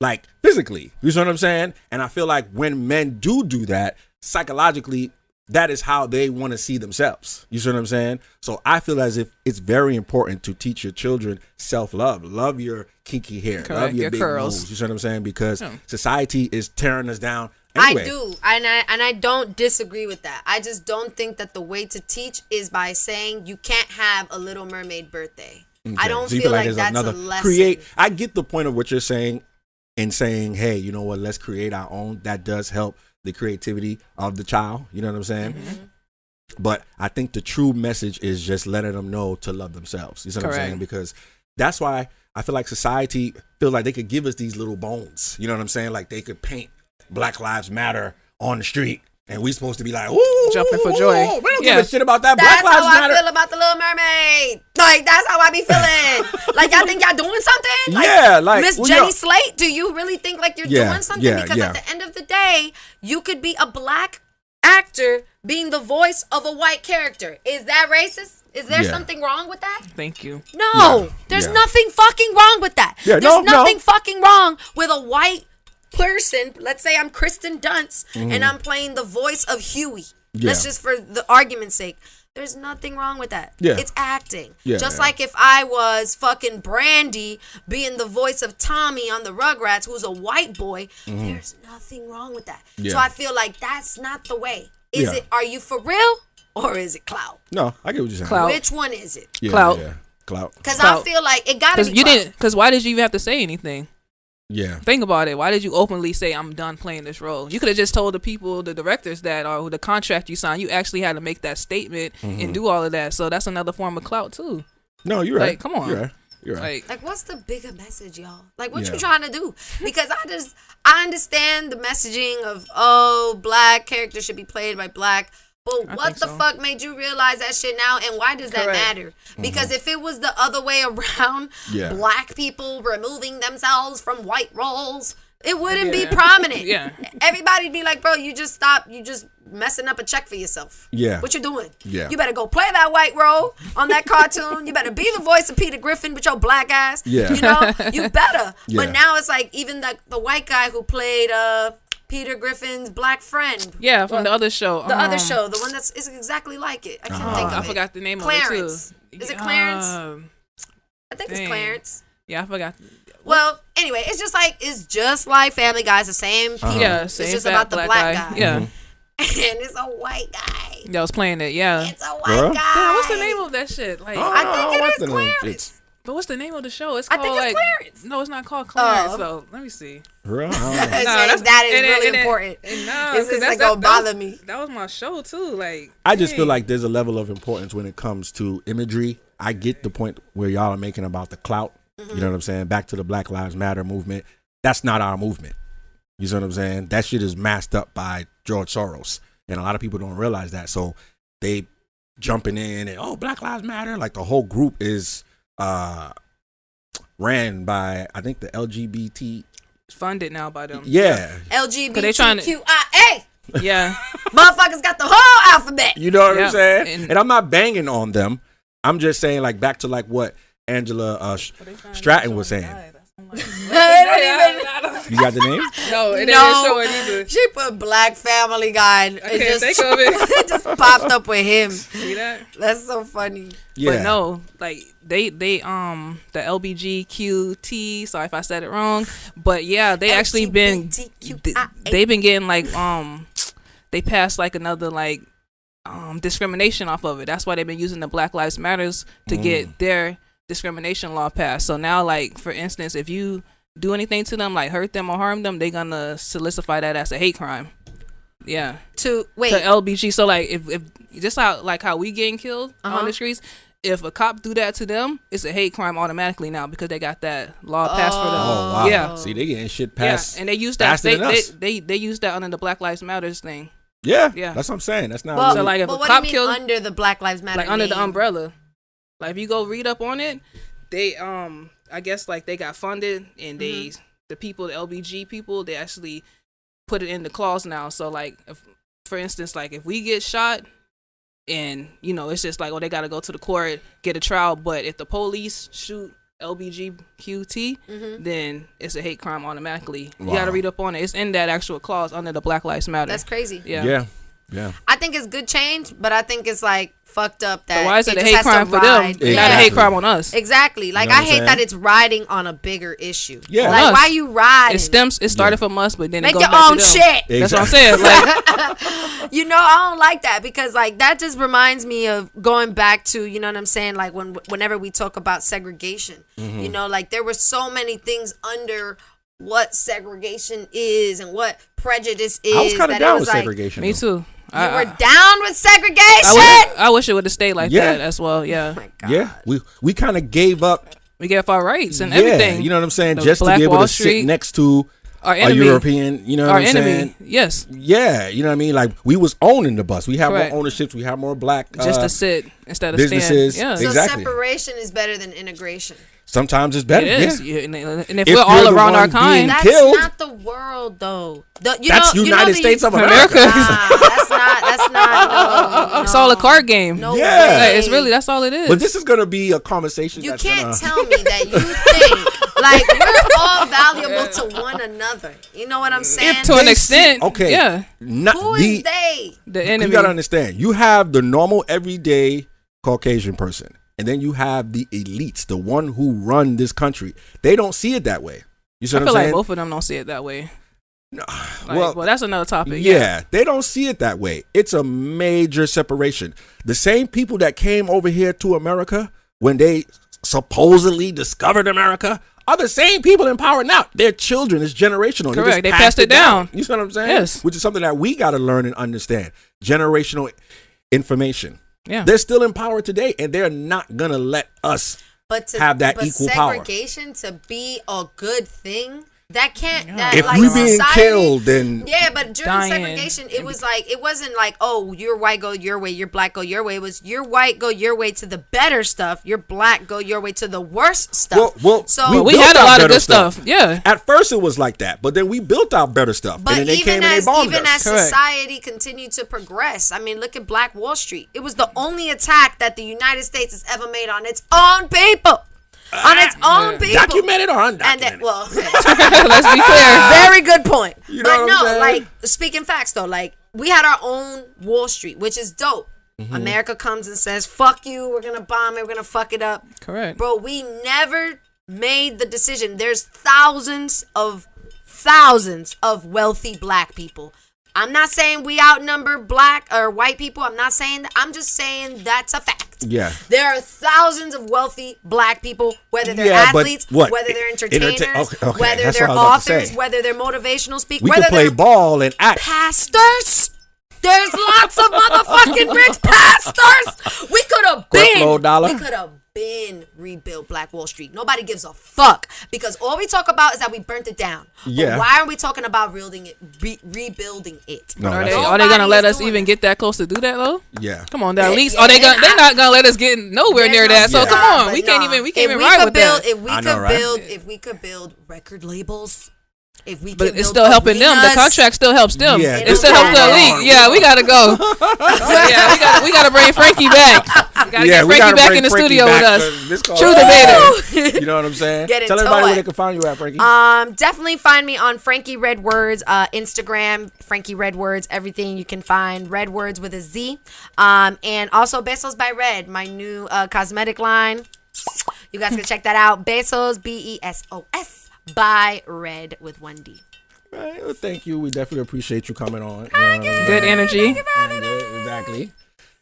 like, physically. You know what I'm saying? And I feel like when men do that, psychologically, that is how they want to see themselves. You see what I'm saying? So I feel as if it's very important to teach your children self-love. Love your kinky hair. Correct. Love your big curls. moves. You see what I'm saying? Because society is tearing us down anyway. I do, and I don't disagree with that. I just don't think that the way to teach is by saying you can't have a Little Mermaid birthday. Okay. I don't So you feel like there's that's another a lesson. I get the point of what you're saying and saying, hey, you know what, let's create our own. That does help the creativity of the child. You know what I'm saying? Mm-hmm. But I think the true message is just letting them know to love themselves. You see what I'm saying? Because that's why I feel like society feels like they could give us these little bones. You know what I'm saying? Like they could paint Black Lives Matter on the street. And we supposed to be like, ooh, jumping for joy. We don't give a shit about that. That's Black Lives how Matter. I feel about the Little Mermaid. Like, that's how I be feeling. Like, y'all think y'all doing something? Like, yeah, like Miss Jenny Slate, do you really think like you're doing something? Yeah, because at the end of the day, you could be a black actor being the voice of a white character. Is that racist? Is there something wrong with that? Thank you. No, there's nothing fucking wrong with that. Yeah, there's nothing fucking wrong with a white person. Let's say I'm Kristen Dunst and I'm playing the voice of Huey. Let's just, for the argument's sake, there's nothing wrong with that. It's acting. Just like if I was fucking Brandy being the voice of Tommy on the Rugrats, who's a white boy, there's nothing wrong with that. So I feel like that's not the way. Is it? Are you for real or is it clout? No, I get what you're saying. Clout. Which one is it? Clout. Yeah. Clout. Because I feel like it gotta be you clout. didn't. Because why did you even have to say anything? Yeah. Think about it. Why did you openly say I'm done playing this role? You could have just told the people, the directors that, or the contract you signed. You actually had to make that statement and do all of that. So that's another form of clout too. No, you're right. Like, come on. You're right. Like, what's the bigger message, y'all? Like, what you trying to do? Because I understand the messaging of, oh, black characters should be played by black. But what the fuck made you realize that shit now, and why does that matter? Because if it was the other way around, black people removing themselves from white roles, it wouldn't be prominent. Everybody'd be like, bro, you just stop. You just messing up a check for yourself. What you doing? You better go play that white role on that cartoon. You better be the voice of Peter Griffin with your black ass. You know, you better. But now it's like even the white guy who played Peter Griffin's black friend. Yeah, from the other show. The other show, the one that's is exactly like it. I can't think of it. I forgot the name Clarence. of it too. Is it Clarence? I think it's Clarence. Yeah, I forgot. Well, anyway, it's just like Family Guy. It's the same people. Yeah, it's same just about the black guy. Yeah. And it's a white guy. Yeah, I was playing it. Yeah. It's a white guy. Damn, what's the name of that shit? Like, I think it is Clarence. But what's the name of the show? It's called, I think it's Clarence. No, it's not called Clarence. So let me see. That is really important. No, it's like gonna bother me. That was my show too. Like, I just feel like there's a level of importance when it comes to imagery. I get the point where y'all are making about the clout. You know what I'm saying? Back to the Black Lives Matter movement. That's not our movement. You see what I'm saying? That shit is masked up by George Soros. And a lot of people don't realize that. So they jumping in and, Black Lives Matter. Like the whole group is ran by, I think, the LGBT. Funded now by them. Yeah. LGBTQIA. Yeah. Motherfuckers got the whole alphabet. You know what I'm saying? And I'm not banging on them. I'm just saying, like, back to like what Angela Stratton was saying. You got the name? No, it didn't show it either. She put Black Family Guy. And I can't think of it. It just popped up with him. See that? That's so funny. Yeah. But no, like they the LBGQT. Sorry if I said it wrong. But yeah, they actually been they've been getting like they passed like another like discrimination off of it. That's why they've been using the Black Lives Matters to get their discrimination law passed. So now, like, for instance, if you do anything to them, like hurt them or harm them, they're gonna solidify that as a hate crime. Yeah. To LBG. So like if just how we getting killed on the streets, if a cop do that to them, it's a hate crime automatically now because they got that law passed for them. Oh wow. Yeah. See, they getting shit passed. Yeah, and they use that. faster than us. They use that under the Black Lives Matters thing. Yeah. Yeah. That's what I'm saying. That's not. Well, So, like, if but a what cop do you mean killed- under the Black Lives Matter? Like under the name? umbrella. Like if you go read up on it, they I guess like they got funded and the people, the LBG people, they actually put it in the clause now. So like if, for instance, like if we get shot and it's just like, oh, they gotta go to the court, get a trial, but if the police shoot LBGQT, then it's a hate crime automatically. Wow. You gotta read up on it. It's in that actual clause under the Black Lives Matter. That's crazy. Yeah. Yeah. I think it's good change, but I think it's like fucked up that So why is it a just hate has to crime for them, ride- and not a hate crime on us? Exactly. Like You know I what I'm hate saying? that it's riding on a bigger issue. Yeah. Like Us. why you riding? It started from us, but then it Make goes your back own to them. shit. That's what I'm saying. Like, I don't like that because like that just reminds me of going back to, you know what I'm saying? Like whenever we talk about segregation, like there were so many things under what segregation is and what prejudice is. I was kind of that down it was with like, segregation. me though. too. You were down with segregation. I wish it would have stayed like Yeah. that as well. Yeah, Oh my God. Yeah. We kind of gave up. we gave our rights and everything. You know what I'm saying? The Just to Black be able Wall to Street, sit next to our a enemy, European. You know what our I'm enemy. saying? Yes, Yeah, you know what I mean. Like we was owning the bus. We have Correct. more ownerships. We have more black just to sit instead of businesses. stand. So Yeah, Exactly. separation is better than integration. Sometimes it's better. it is. Yeah. Yeah, and if If we're all you're the around our one kind, being That's killed. not the world, though. That's United States of America. That's not. No, it's all a card game. No Yeah. way. Like, it's really that's all it is. But this is gonna be a conversation. You that's can't gonna, tell me that you think like we're all valuable to one another. You know what I'm saying? to an They extent, okay. yeah, Not Who is the, they? the You enemy. gotta understand. You have the normal, everyday Caucasian person, and then you have the elites, the one who run this country. They don't see it that way. You see I what feel I'm like saying? both of them don't see it that way. No. Like, well, that's another topic. Yeah, they don't see it that way. It's a major separation. The same people that came over here to America when they supposedly discovered America are the same people in power now. Their children is generational. Correct. just They passed it down. You see what I'm saying? Yes. Which is something that we got to learn and understand. Generational information. Yeah. They're still in power today, and they're not going to let us have that equal power. segregation to be a good thing. That can't. Yeah. That, If like, we being society- killed, then Yeah, but during Dying. segregation, it wasn't like, oh, you're white, go your way, you're black, go your way. It was you're white, go your way to the better stuff. You're black, go your way to the worst stuff. Well, so we built had a out lot of better good stuff. Yeah. At first, it was like that, but then we built out better stuff, But and then they came even and they as bombed us. Correct. society continued to progress, I mean, look at Black Wall Street. It was the only attack that the United States has ever made on its own people. On its own people. Documented or undocumented? And then, well, Let's be clear. very good point. You know But what I'm no, saying? like speaking facts though, like we had our own Wall Street, which is dope. Mm-hmm. America comes and says, "Fuck you, we're gonna bomb it, we're gonna fuck it up." Correct. Bro, we never made the decision. There's thousands of wealthy black people. I'm not saying we outnumber black or white people. I'm not saying that. I'm just saying that's a fact. Yeah. There are thousands of wealthy black people, whether they're Yeah, but athletes, what? whether they're entertainers, okay, whether that's they're what I was about to authors, say. whether they're motivational speakers, We whether could play they're ball and act. pastors. There's lots of motherfucking rich pastors. We could have Creflo Dollar. been rebuilt Black Wall Street. Nobody gives a fuck because all we talk about is that we burnt it down. Yeah. But why are we talking about rebuilding it? Rebuilding it. No, Are that's they, all. are they gonna Nobody let is us doing even that. get that close to do that though? Yeah. Come on, at least Yeah, are they they're gonna? They're not gonna let us get nowhere They're near not- that. So Yeah. come on, But we can't nah. even ride with that. If we I could know, right? build, if we could build record labels, if we But could it's build still helping them. The arenas, contract still helps them. Yeah, It still helps the elite. Yeah, we gotta go. Yeah, we gotta bring Frankie back. We gotta get Frankie back in the studio with us. True debater. You know what I'm saying? Get Tell into everybody where it. they can find you at, Frankie. Definitely find me on Frankie Red Words, Instagram, Frankie Red Words, everything you can find, Red Words with a Z. And also Besos by Red, my new cosmetic line. You guys can check that out. Besos, Besos by Red with 1D. Right, well, thank you. We definitely appreciate you coming on. Good energy. Exactly.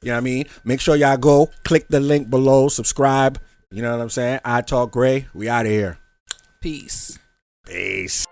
You know what I mean? Make sure y'all go click the link below, subscribe. You know what I'm saying? I Talk Gray. We out of here. Peace. Peace.